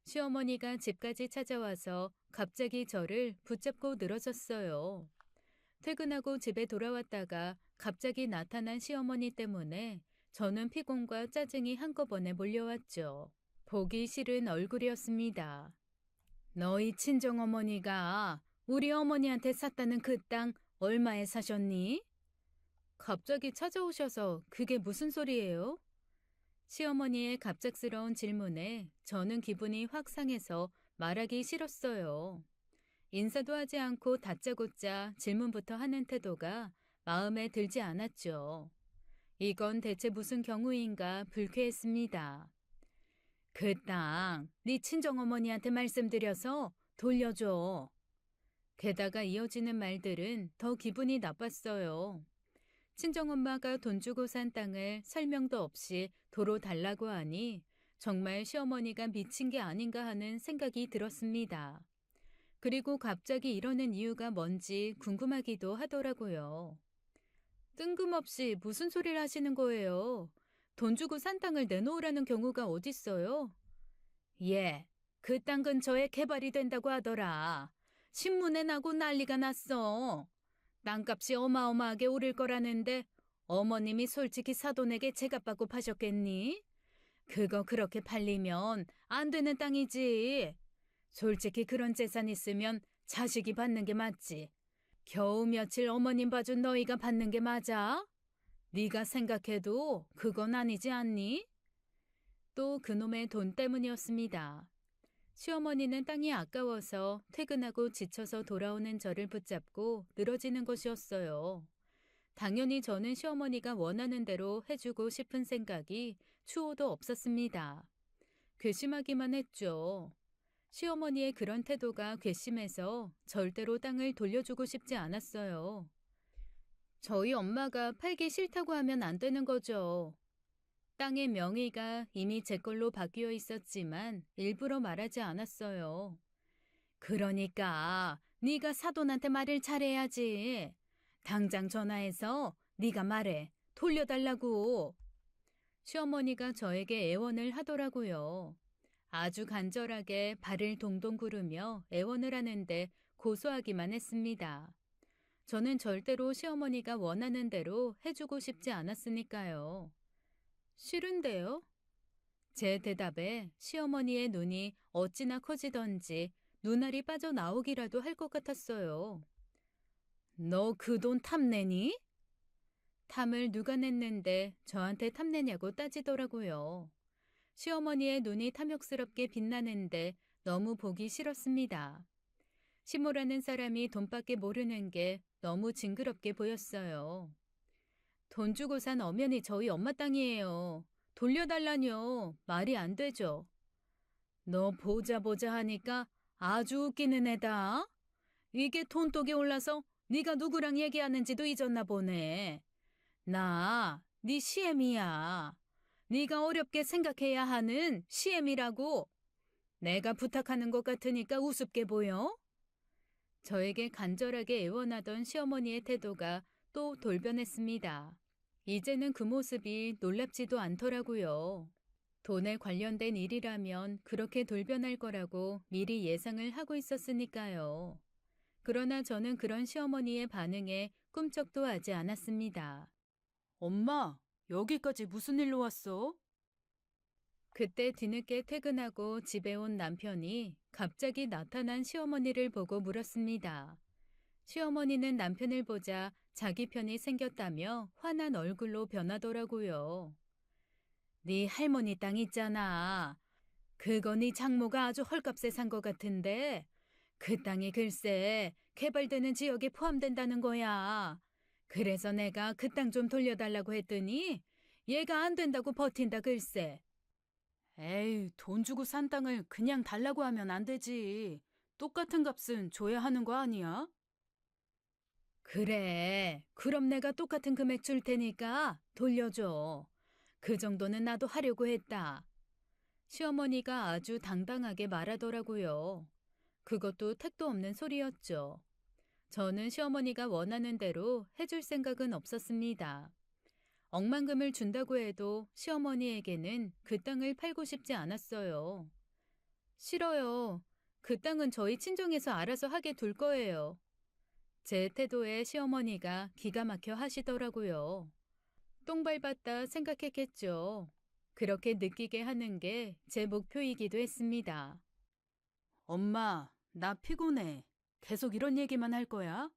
시어머니가 집까지 찾아와서 갑자기 저를 붙잡고 늘어졌어요. 퇴근하고 집에 돌아왔다가 갑자기 나타난 시어머니 때문에 저는 피곤과 짜증이 한꺼번에 몰려왔죠. 보기 싫은 얼굴이었습니다. 너희 친정어머니가 우리 어머니한테 샀다는 그 땅 얼마에 사셨니? 갑자기 찾아오셔서 그게 무슨 소리예요? 시어머니의 갑작스러운 질문에 저는 기분이 확 상해서 말하기 싫었어요. 인사도 하지 않고 다짜고짜 질문부터 하는 태도가 마음에 들지 않았죠. 이건 대체 무슨 경우인가 불쾌했습니다. 그 땅, 네 친정어머니한테 말씀드려서 돌려줘. 게다가 이어지는 말들은 더 기분이 나빴어요. 친정엄마가 돈 주고 산 땅을 설명도 없이 도로 달라고 하니 정말 시어머니가 미친 게 아닌가 하는 생각이 들었습니다. 그리고 갑자기 이러는 이유가 뭔지 궁금하기도 하더라고요. 뜬금없이 무슨 소리를 하시는 거예요? 돈 주고 산 땅을 내놓으라는 경우가 어딨어요? 예, 그 땅 근처에 개발이 된다고 하더라. 신문에 나고 난리가 났어. 땅값이 어마어마하게 오를 거라는데 어머님이 솔직히 사돈에게 제값받고 파셨겠니? 그거 그렇게 팔리면 안 되는 땅이지. 솔직히 그런 재산 있으면 자식이 받는 게 맞지. 겨우 며칠 어머님 봐준 너희가 받는 게 맞아? 네가 생각해도 그건 아니지 않니? 또 그놈의 돈 때문이었습니다. 시어머니는 땅이 아까워서 퇴근하고 지쳐서 돌아오는 저를 붙잡고 늘어지는 것이었어요. 당연히 저는 시어머니가 원하는 대로 해주고 싶은 생각이 추호도 없었습니다. 괘씸하기만 했죠. 시어머니의 그런 태도가 괘씸해서 절대로 땅을 돌려주고 싶지 않았어요. 저희 엄마가 팔기 싫다고 하면 안 되는 거죠. 땅의 명의가 이미 제 걸로 바뀌어 있었지만 일부러 말하지 않았어요. 그러니까 네가 사돈한테 말을 잘해야지. 당장 전화해서 네가 말해. 돌려달라고. 시어머니가 저에게 애원을 하더라고요. 아주 간절하게 발을 동동 구르며 애원을 하는데 고소하기만 했습니다. 저는 절대로 시어머니가 원하는 대로 해주고 싶지 않았으니까요. 싫은데요? 제 대답에 시어머니의 눈이 어찌나 커지던지 눈알이 빠져나오기라도 할 것 같았어요. 너 그 돈 탐내니? 탐을 누가 냈는데 저한테 탐내냐고 따지더라고요. 시어머니의 눈이 탐욕스럽게 빛나는데 너무 보기 싫었습니다. 시모라는 사람이 돈밖에 모르는 게 너무 징그럽게 보였어요. 돈 주고 산 엄연히 저희 엄마 땅이에요. 돌려달라뇨. 말이 안 되죠. 너 보자 보자 하니까 아주 웃기는 애다. 이게 돈독이 올라서 네가 누구랑 얘기하는지도 잊었나 보네. 나 네 시엠이야. 네가 어렵게 생각해야 하는 시엠이라고. 내가 부탁하는 것 같으니까 우습게 보여? 저에게 간절하게 애원하던 시어머니의 태도가 또 돌변했습니다. 이제는 그 모습이 놀랍지도 않더라고요. 돈에 관련된 일이라면 그렇게 돌변할 거라고 미리 예상을 하고 있었으니까요. 그러나 저는 그런 시어머니의 반응에 꿈쩍도 하지 않았습니다. 엄마, 여기까지 무슨 일로 왔어? 그때 뒤늦게 퇴근하고 집에 온 남편이 갑자기 나타난 시어머니를 보고 물었습니다. 시어머니는 남편을 보자 자기 편이 생겼다며 화난 얼굴로 변하더라고요. 네 할머니 땅 있잖아. 그거 네 장모가 아주 헐값에 산 것 같은데 그 땅이 글쎄 개발되는 지역에 포함된다는 거야. 그래서 내가 그 땅 좀 돌려달라고 했더니 얘가 안 된다고 버틴다 글쎄. 에이, 돈 주고 산 땅을 그냥 달라고 하면 안 되지. 똑같은 값은 줘야 하는 거 아니야? 그래. 그럼 내가 똑같은 금액 줄 테니까 돌려줘. 그 정도는 나도 하려고 했다. 시어머니가 아주 당당하게 말하더라고요. 그것도 택도 없는 소리였죠. 저는 시어머니가 원하는 대로 해줄 생각은 없었습니다. 억만금을 준다고 해도 시어머니에게는 그 땅을 팔고 싶지 않았어요. 싫어요. 그 땅은 저희 친정에서 알아서 하게 둘 거예요. 제 태도에 시어머니가 기가 막혀 하시더라고요. 똥 밟았다 생각했겠죠. 그렇게 느끼게 하는 게 제 목표이기도 했습니다. 엄마, 나 피곤해. 계속 이런 얘기만 할 거야?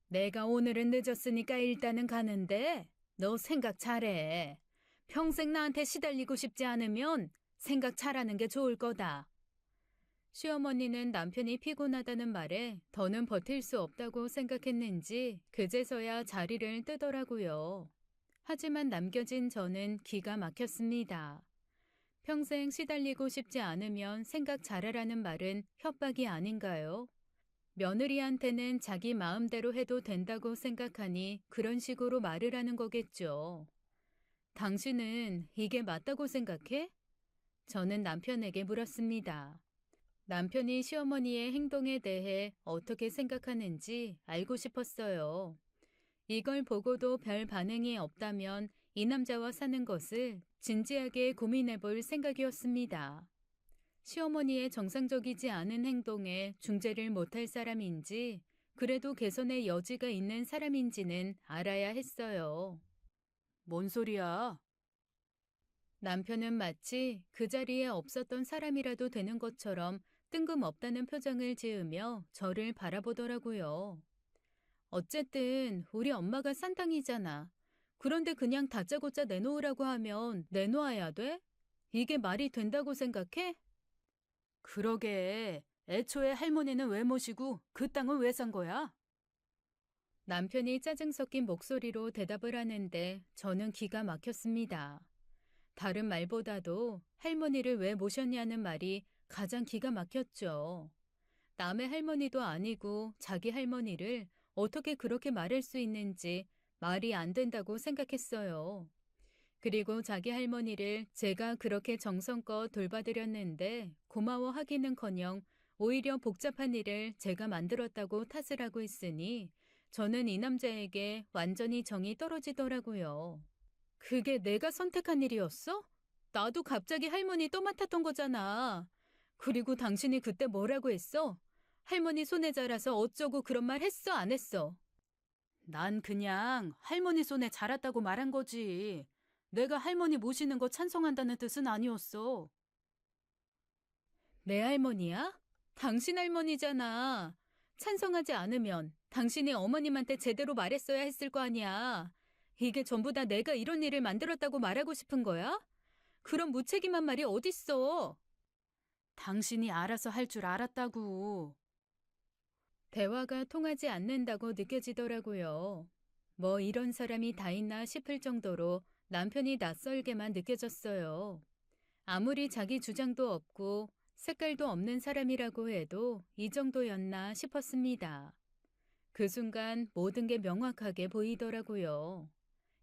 내가 오늘은 늦었으니까 일단은 가는데 너 생각 잘해. 평생 나한테 시달리고 싶지 않으면 생각 잘하는 게 좋을 거다. 시어머니는 남편이 피곤하다는 말에 더는 버틸 수 없다고 생각했는지 그제서야 자리를 뜨더라고요. 하지만 남겨진 저는 기가 막혔습니다. 평생 시달리고 싶지 않으면 생각 잘하라는 말은 협박이 아닌가요? 며느리한테는 자기 마음대로 해도 된다고 생각하니 그런 식으로 말을 하는 거겠죠. 당신은 이게 맞다고 생각해? 저는 남편에게 물었습니다. 남편이 시어머니의 행동에 대해 어떻게 생각하는지 알고 싶었어요. 이걸 보고도 별 반응이 없다면 이 남자와 사는 것을 진지하게 고민해 볼 생각이었습니다. 시어머니의 정상적이지 않은 행동에 중재를 못할 사람인지 그래도 개선의 여지가 있는 사람인지는 알아야 했어요. 뭔 소리야? 남편은 마치 그 자리에 없었던 사람이라도 되는 것처럼 뜬금없다는 표정을 지으며 저를 바라보더라고요. 어쨌든 우리 엄마가 산 땅이잖아. 그런데 그냥 다짜고짜 내놓으라고 하면 내놓아야 돼? 이게 말이 된다고 생각해? 그러게. 애초에 할머니는 왜 모시고 그 땅은 왜 산 거야? 남편이 짜증 섞인 목소리로 대답을 하는데 저는 기가 막혔습니다. 다른 말보다도 할머니를 왜 모셨냐는 말이 가장 기가 막혔죠. 남의 할머니도 아니고 자기 할머니를 어떻게 그렇게 말할 수 있는지 말이 안 된다고 생각했어요. 그리고 자기 할머니를 제가 그렇게 정성껏 돌봐드렸는데 고마워하기는커녕 오히려 복잡한 일을 제가 만들었다고 탓을 하고 있으니 저는 이 남자에게 완전히 정이 떨어지더라고요. 그게 내가 선택한 일이었어? 나도 갑자기 할머니 떠맡았던 거잖아. 그리고 당신이 그때 뭐라고 했어? 할머니 손에 자라서 어쩌고 그런 말 했어, 안 했어? 난 그냥 할머니 손에 자랐다고 말한 거지. 내가 할머니 모시는 거 찬성한다는 뜻은 아니었어. 내 할머니야? 당신 할머니잖아. 찬성하지 않으면 당신이 어머님한테 제대로 말했어야 했을 거 아니야. 이게 전부 다 내가 이런 일을 만들었다고 말하고 싶은 거야? 그런 무책임한 말이 어딨어? 당신이 알아서 할 줄 알았다고. 대화가 통하지 않는다고 느껴지더라고요. 뭐 이런 사람이 다 있나 싶을 정도로 남편이 낯설게만 느껴졌어요. 아무리 자기 주장도 없고 색깔도 없는 사람이라고 해도 이 정도였나 싶었습니다. 그 순간 모든 게 명확하게 보이더라고요.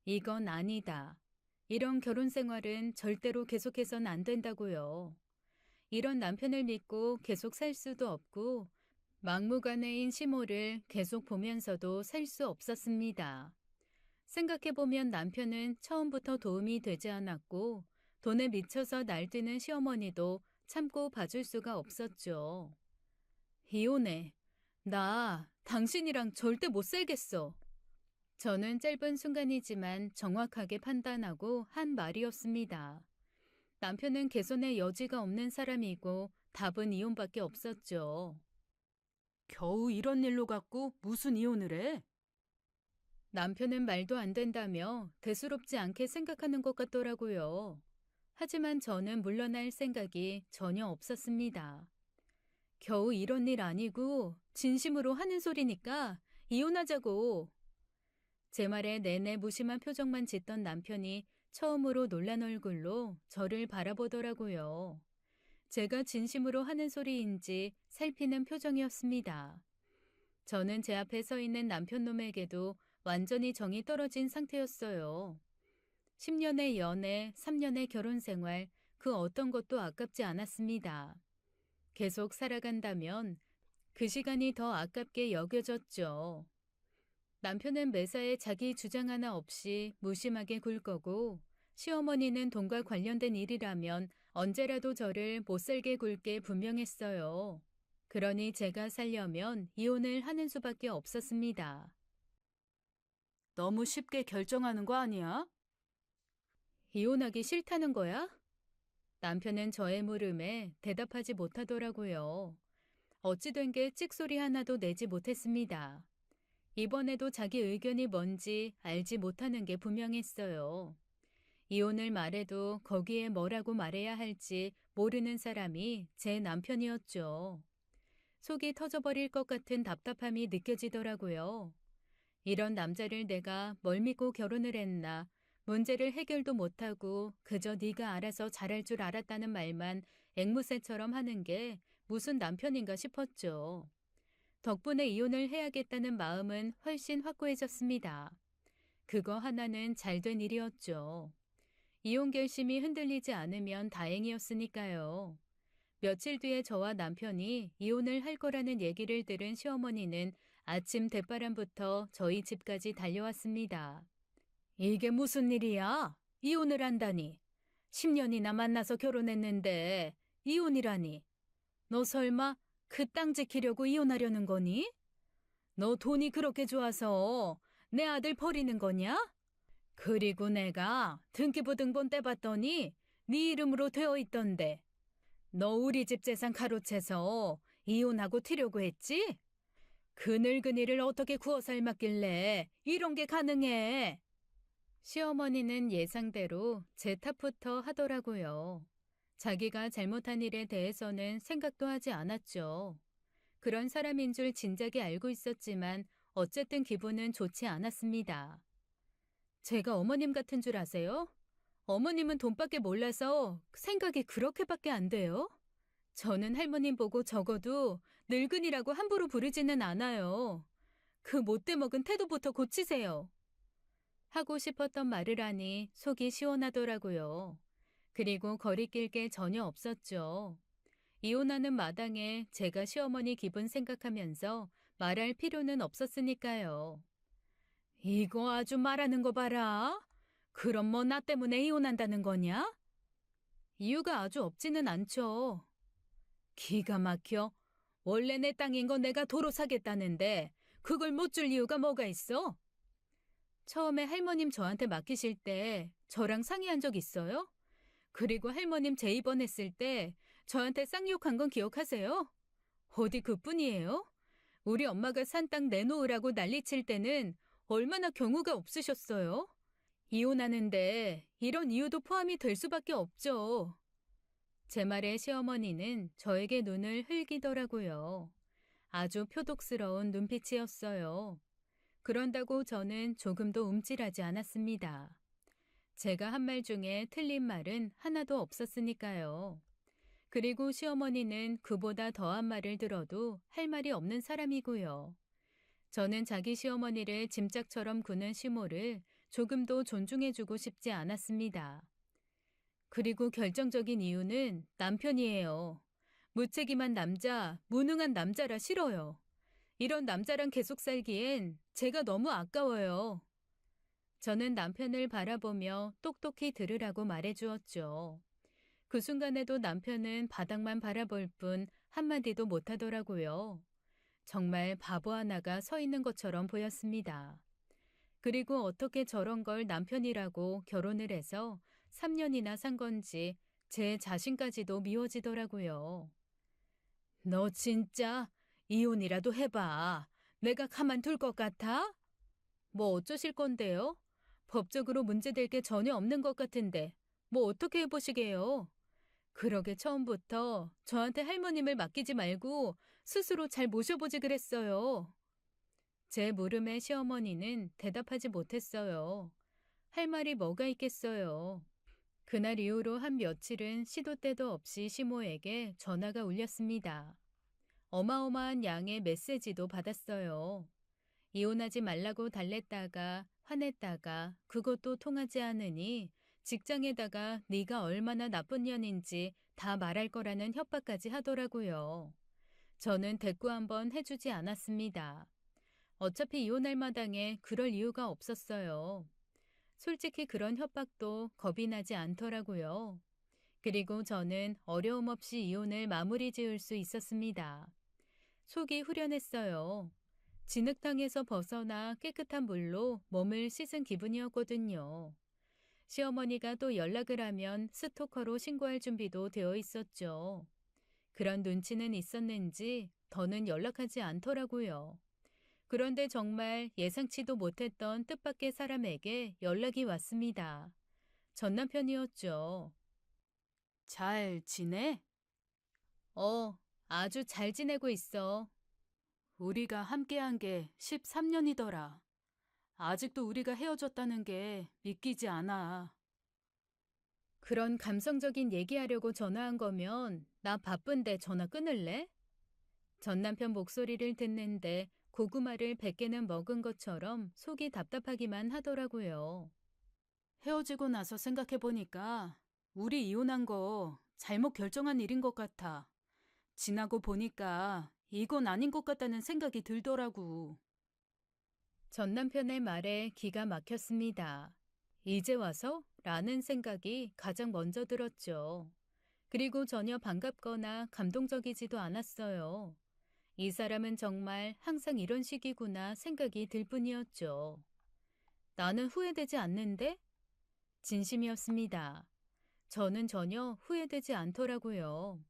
이건 아니다. 이런 결혼 생활은 절대로 계속해선 안 된다고요. 이런 남편을 믿고 계속 살 수도 없고 막무가내인 시모를 계속 보면서도 살 수 없었습니다. 생각해보면 남편은 처음부터 도움이 되지 않았고 돈에 미쳐서 날뛰는 시어머니도 참고 봐줄 수가 없었죠. 이혼해. 나 당신이랑 절대 못 살겠어. 저는 짧은 순간이지만 정확하게 판단하고 한 말이었습니다. 남편은 개선의 여지가 없는 사람이고 답은 이혼밖에 없었죠. 겨우 이런 일로 갖고 무슨 이혼을 해? 남편은 말도 안 된다며 대수롭지 않게 생각하는 것 같더라고요. 하지만 저는 물러날 생각이 전혀 없었습니다. 겨우 이런 일 아니고 진심으로 하는 소리니까 이혼하자고. 제 말에 내내 무심한 표정만 짓던 남편이 처음으로 놀란 얼굴로 저를 바라보더라고요. 제가 진심으로 하는 소리인지 살피는 표정이었습니다. 저는 제 앞에 서 있는 남편 놈에게도 완전히 정이 떨어진 상태였어요. 10년의 연애, 3년의 결혼 생활, 그 어떤 것도 아깝지 않았습니다. 계속 살아간다면 그 시간이 더 아깝게 여겨졌죠. 남편은 매사에 자기 주장 하나 없이 무심하게 굴 거고, 시어머니는 돈과 관련된 일이라면 언제라도 저를 못살게 굴 게 분명했어요. 그러니 제가 살려면 이혼을 하는 수밖에 없었습니다. 너무 쉽게 결정하는 거 아니야? 이혼하기 싫다는 거야? 남편은 저의 물음에 대답하지 못하더라고요. 어찌된 게 찍소리 하나도 내지 못했습니다. 이번에도 자기 의견이 뭔지 알지 못하는 게 분명했어요. 이혼을 말해도 거기에 뭐라고 말해야 할지 모르는 사람이 제 남편이었죠. 속이 터져버릴 것 같은 답답함이 느껴지더라고요. 이런 남자를 내가 뭘 믿고 결혼을 했나, 문제를 해결도 못하고 그저 네가 알아서 잘할 줄 알았다는 말만 앵무새처럼 하는 게 무슨 남편인가 싶었죠. 덕분에 이혼을 해야겠다는 마음은 훨씬 확고해졌습니다. 그거 하나는 잘된 일이었죠. 이혼 결심이 흔들리지 않으면 다행이었으니까요. 며칠 뒤에 저와 남편이 이혼을 할 거라는 얘기를 들은 시어머니는 아침 대바람부터 저희 집까지 달려왔습니다. 이게 무슨 일이야? 이혼을 한다니. 10년이나 만나서 결혼했는데 이혼이라니. 너 설마 그 땅 지키려고 이혼하려는 거니? 너 돈이 그렇게 좋아서 내 아들 버리는 거냐? 그리고 내가 등기부등본 떼봤더니 네 이름으로 되어 있던데. 너 우리 집 재산 가로채서 이혼하고 튀려고 했지? 그 늙은이를 어떻게 구워 삶았길래 이런 게 가능해? 시어머니는 예상대로 제 탓부터 하더라고요. 자기가 잘못한 일에 대해서는 생각도 하지 않았죠. 그런 사람인 줄 진작에 알고 있었지만 어쨌든 기분은 좋지 않았습니다. 제가 어머님 같은 줄 아세요? 어머님은 돈밖에 몰라서 생각이 그렇게밖에 안 돼요? 저는 할머님 보고 적어도 늙은이라고 함부로 부르지는 않아요. 그 못돼 먹은 태도부터 고치세요. 하고 싶었던 말을 하니 속이 시원하더라고요. 그리고 거리낄 게 전혀 없었죠. 이혼하는 마당에 제가 시어머니 기분 생각하면서 말할 필요는 없었으니까요. 이거 아주 말하는 거 봐라. 그럼 뭐 나 때문에 이혼한다는 거냐? 이유가 아주 없지는 않죠. 기가 막혀. 원래 내 땅인 거 내가 도로 사겠다는데 그걸 못 줄 이유가 뭐가 있어? 처음에 할머님 저한테 맡기실 때 저랑 상의한 적 있어요? 그리고 할머님 재입원했을 때 저한테 쌍욕한 건 기억하세요? 어디 그뿐이에요? 우리 엄마가 산 땅 내놓으라고 난리칠 때는 얼마나 경우가 없으셨어요? 이혼하는데 이런 이유도 포함이 될 수밖에 없죠. 제 말에 시어머니는 저에게 눈을 흘기더라고요. 아주 표독스러운 눈빛이었어요. 그런다고 저는 조금도 움찔하지 않았습니다. 제가 한 말 중에 틀린 말은 하나도 없었으니까요. 그리고 시어머니는 그보다 더한 말을 들어도 할 말이 없는 사람이고요. 저는 자기 시어머니를 짐짝처럼 구는 시모를 조금도 존중해주고 싶지 않았습니다. 그리고 결정적인 이유는 남편이에요. 무책임한 남자, 무능한 남자라 싫어요. 이런 남자랑 계속 살기엔 제가 너무 아까워요. 저는 남편을 바라보며 똑똑히 들으라고 말해주었죠. 그 순간에도 남편은 바닥만 바라볼 뿐 한마디도 못하더라고요. 정말 바보 하나가 서 있는 것처럼 보였습니다. 그리고 어떻게 저런 걸 남편이라고 결혼을 해서 3년이나 산 건지 제 자신까지도 미워지더라고요. 너 진짜 이혼이라도 해봐. 내가 가만둘 것 같아? 뭐 어쩌실 건데요? 법적으로 문제될 게 전혀 없는 것 같은데 뭐 어떻게 해보시게요? 그러게 처음부터 저한테 할머님을 맡기지 말고 스스로 잘 모셔보지 그랬어요. 제 물음에 시어머니는 대답하지 못했어요. 할 말이 뭐가 있겠어요. 그날 이후로 한 며칠은 시도 때도 없이 시모에게 전화가 울렸습니다. 어마어마한 양의 메시지도 받았어요. 이혼하지 말라고 달랬다가 화냈다가 그것도 통하지 않으니 직장에다가 네가 얼마나 나쁜 년인지 다 말할 거라는 협박까지 하더라고요. 저는 대꾸 한번 해주지 않았습니다. 어차피 이혼할 마당에 그럴 이유가 없었어요. 솔직히 그런 협박도 겁이 나지 않더라고요. 그리고 저는 어려움 없이 이혼을 마무리 지을 수 있었습니다. 속이 후련했어요. 진흙탕에서 벗어나 깨끗한 물로 몸을 씻은 기분이었거든요. 시어머니가 또 연락을 하면 스토커로 신고할 준비도 되어 있었죠. 그런 눈치는 있었는지 더는 연락하지 않더라고요. 그런데 정말 예상치도 못했던 뜻밖의 사람에게 연락이 왔습니다. 전 남편이었죠. 잘 지내? 어, 아주 잘 지내고 있어. 우리가 함께한 게 13년이더라. 아직도 우리가 헤어졌다는 게 믿기지 않아. 그런 감성적인 얘기하려고 전화한 거면 나 바쁜데 전화 끊을래? 전 남편 목소리를 듣는데 고구마를 100개는 먹은 것처럼 속이 답답하기만 하더라고요. 헤어지고 나서 생각해보니까 우리 이혼한 거 잘못 결정한 일인 것 같아. 지나고 보니까 이건 아닌 것 같다는 생각이 들더라고. 전 남편의 말에 기가 막혔습니다. 이제 와서? 라는 생각이 가장 먼저 들었죠. 그리고 전혀 반갑거나 감동적이지도 않았어요. 이 사람은 정말 항상 이런 식이구나 생각이 들 뿐이었죠. 나는 후회되지 않는데? 진심이었습니다. 저는 전혀 후회되지 않더라고요.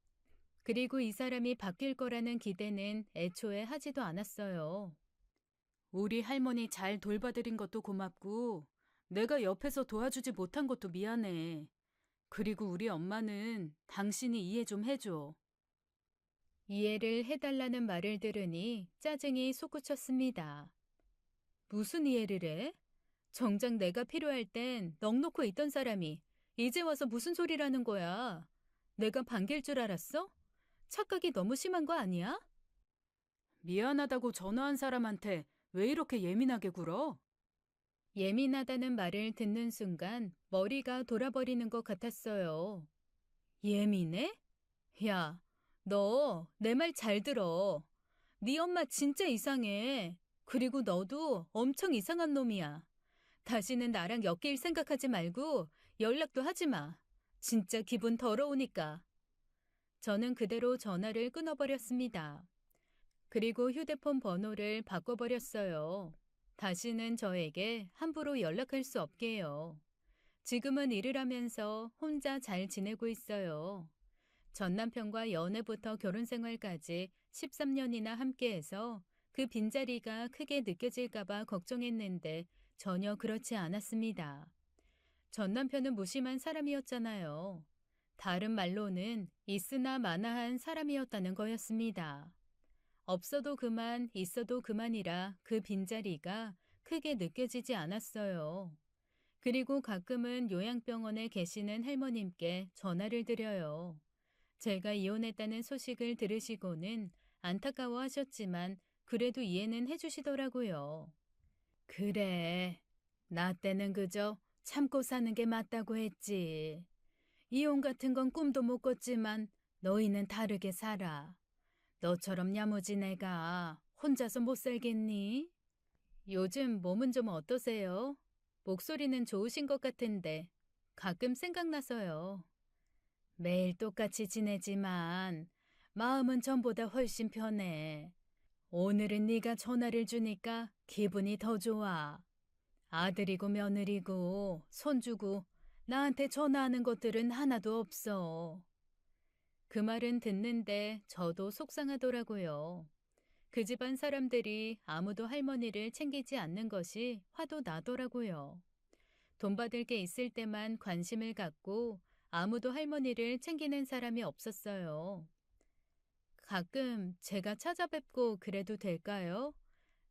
그리고 이 사람이 바뀔 거라는 기대는 애초에 하지도 않았어요. 우리 할머니 잘 돌봐드린 것도 고맙고, 내가 옆에서 도와주지 못한 것도 미안해. 그리고 우리 엄마는 당신이 이해 좀 해줘. 이해를 해달라는 말을 들으니 짜증이 솟구쳤습니다. 무슨 이해를 해? 정작 내가 필요할 땐 넋놓고 있던 사람이 이제 와서 무슨 소리라는 거야? 내가 반길 줄 알았어? 착각이 너무 심한 거 아니야? 미안하다고 전화한 사람한테 왜 이렇게 예민하게 굴어? 예민하다는 말을 듣는 순간 머리가 돌아버리는 것 같았어요. 예민해? 야, 너 내 말 잘 들어. 네 엄마 진짜 이상해. 그리고 너도 엄청 이상한 놈이야. 다시는 나랑 엮일 생각하지 말고 연락도 하지 마. 진짜 기분 더러우니까. 저는 그대로 전화를 끊어버렸습니다. 그리고 휴대폰 번호를 바꿔버렸어요. 다시는 저에게 함부로 연락할 수 없게요. 지금은 일을 하면서 혼자 잘 지내고 있어요. 전 남편과 연애부터 결혼 생활까지 13년이나 함께해서 그 빈자리가 크게 느껴질까봐 걱정했는데 전혀 그렇지 않았습니다. 전 남편은 무심한 사람이었잖아요. 다른 말로는 있으나 마나한 사람이었다는 거였습니다. 없어도 그만, 있어도 그만이라 그 빈자리가 크게 느껴지지 않았어요. 그리고 가끔은 요양병원에 계시는 할머님께 전화를 드려요. 제가 이혼했다는 소식을 들으시고는 안타까워 하셨지만 그래도 이해는 해주시더라고요. 그래, 나 때는 그저 참고 사는 게 맞다고 했지. 이혼 같은 건 꿈도 못 꿨지만 너희는 다르게 살아. 너처럼 야무진 애가 혼자서 못 살겠니? 요즘 몸은 좀 어떠세요? 목소리는 좋으신 것 같은데 가끔 생각나서요. 매일 똑같이 지내지만 마음은 전보다 훨씬 편해. 오늘은 네가 전화를 주니까 기분이 더 좋아. 아들이고 며느리고 손주고 나한테 전화하는 것들은 하나도 없어. 그 말은 듣는데 저도 속상하더라고요. 그 집안 사람들이 아무도 할머니를 챙기지 않는 것이 화도 나더라고요. 돈 받을 게 있을 때만 관심을 갖고 아무도 할머니를 챙기는 사람이 없었어요. 가끔 제가 찾아뵙고 그래도 될까요?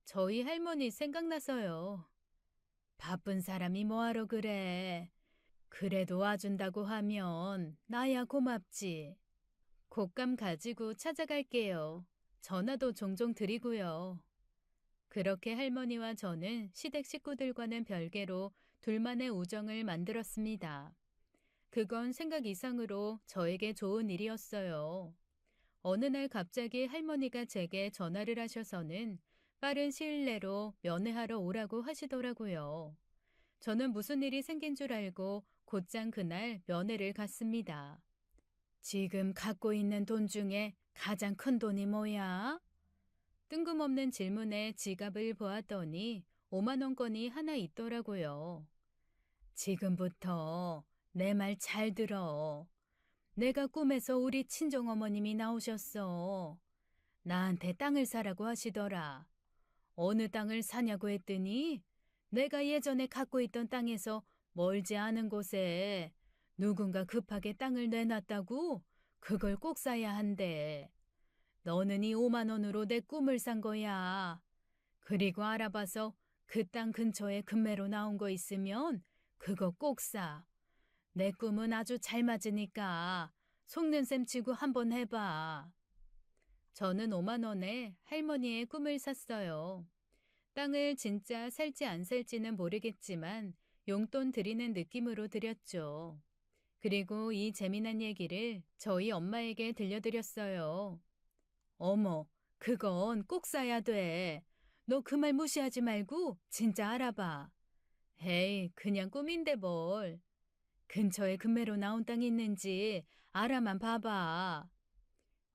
저희 할머니 생각나서요. 바쁜 사람이 뭐하러 그래. 그래도 와준다고 하면 나야 고맙지. 곶감 가지고 찾아갈게요. 전화도 종종 드리고요. 그렇게 할머니와 저는 시댁 식구들과는 별개로 둘만의 우정을 만들었습니다. 그건 생각 이상으로 저에게 좋은 일이었어요. 어느 날 갑자기 할머니가 제게 전화를 하셔서는 빠른 시일 내로 면회하러 오라고 하시더라고요. 저는 무슨 일이 생긴 줄 알고 곧장 그날 면회를 갔습니다. 지금 갖고 있는 돈 중에 가장 큰 돈이 뭐야? 뜬금없는 질문에 지갑을 보았더니 5만 원권이 하나 있더라고요. 지금부터 내 말 잘 들어. 내가 꿈에서 우리 친정어머님이 나오셨어. 나한테 땅을 사라고 하시더라. 어느 땅을 사냐고 했더니 내가 예전에 갖고 있던 땅에서 멀지 않은 곳에 누군가 급하게 땅을 내놨다고 그걸 꼭 사야 한대. 너는 이 5만 원으로 내 꿈을 산 거야. 그리고 알아봐서 그 땅 근처에 금매로 나온 거 있으면 그거 꼭 사. 내 꿈은 아주 잘 맞으니까 속는 셈 치고 한번 해봐. 저는 5만 원에 할머니의 꿈을 샀어요. 땅을 진짜 살지 안 살지는 모르겠지만 용돈 드리는 느낌으로 드렸죠. 그리고 이 재미난 얘기를 저희 엄마에게 들려드렸어요. 어머, 그건 꼭 사야 돼. 너 그 말 무시하지 말고 진짜 알아봐. 에이, 그냥 꿈인데 뭘. 근처에 금매로 나온 땅이 있는지 알아만 봐봐.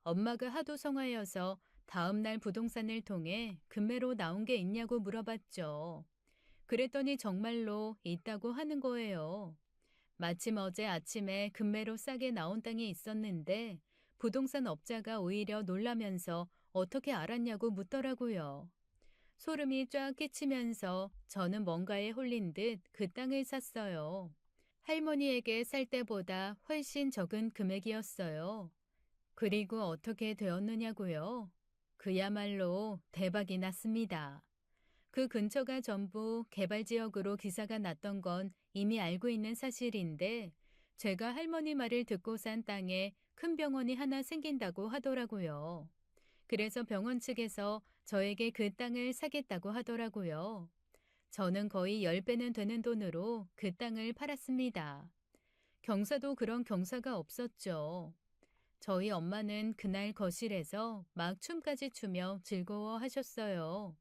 엄마가 하도 성화여서 다음날 부동산을 통해 금매로 나온 게 있냐고 물어봤죠. 그랬더니 정말로 있다고 하는 거예요. 마침 어제 아침에 금매로 싸게 나온 땅이 있었는데 부동산 업자가 오히려 놀라면서 어떻게 알았냐고 묻더라고요. 소름이 쫙 끼치면서 저는 뭔가에 홀린 듯 그 땅을 샀어요. 할머니에게 살 때보다 훨씬 적은 금액이었어요. 그리고 어떻게 되었느냐고요? 그야말로 대박이 났습니다. 그 근처가 전부 개발지역으로 기사가 났던 건 이미 알고 있는 사실인데 제가 할머니 말을 듣고 산 땅에 큰 병원이 하나 생긴다고 하더라고요. 그래서 병원 측에서 저에게 그 땅을 사겠다고 하더라고요. 저는 거의 10배는 되는 돈으로 그 땅을 팔았습니다. 경사도 그런 경사가 없었죠. 저희 엄마는 그날 거실에서 막 춤까지 추며 즐거워하셨어요.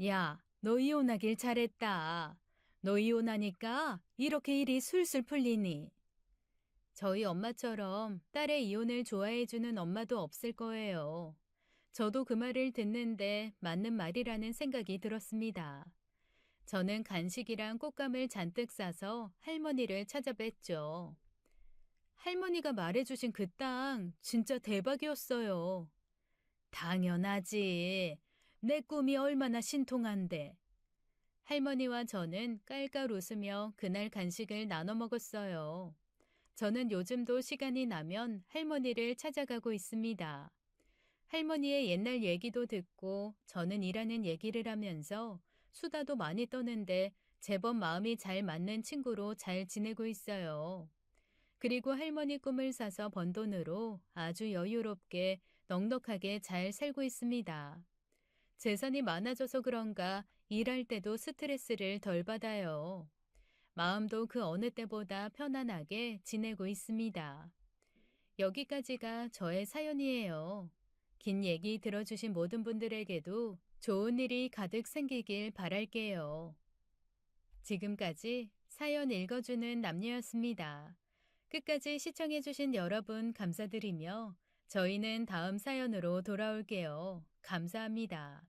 야, 너 이혼하길 잘했다. 너 이혼하니까 이렇게 일이 술술 풀리니. 저희 엄마처럼 딸의 이혼을 좋아해주는 엄마도 없을 거예요. 저도 그 말을 듣는데 맞는 말이라는 생각이 들었습니다. 저는 간식이랑 꽃감을 잔뜩 싸서 할머니를 찾아뵀죠. 할머니가 말해주신 그 땅 진짜 대박이었어요. 당연하지. 내 꿈이 얼마나 신통한데. 할머니와 저는 깔깔 웃으며 그날 간식을 나눠 먹었어요. 저는 요즘도 시간이 나면 할머니를 찾아가고 있습니다. 할머니의 옛날 얘기도 듣고 저는 일하는 얘기를 하면서 수다도 많이 떠는데 제법 마음이 잘 맞는 친구로 잘 지내고 있어요. 그리고 할머니 꿈을 사서 번 돈으로 아주 여유롭게 넉넉하게 잘 살고 있습니다. 재산이 많아져서 그런가 일할 때도 스트레스를 덜 받아요. 마음도 그 어느 때보다 편안하게 지내고 있습니다. 여기까지가 저의 사연이에요. 긴 얘기 들어주신 모든 분들에게도 좋은 일이 가득 생기길 바랄게요. 지금까지 사연 읽어주는 남녀였습니다. 끝까지 시청해주신 여러분 감사드리며 저희는 다음 사연으로 돌아올게요. 감사합니다.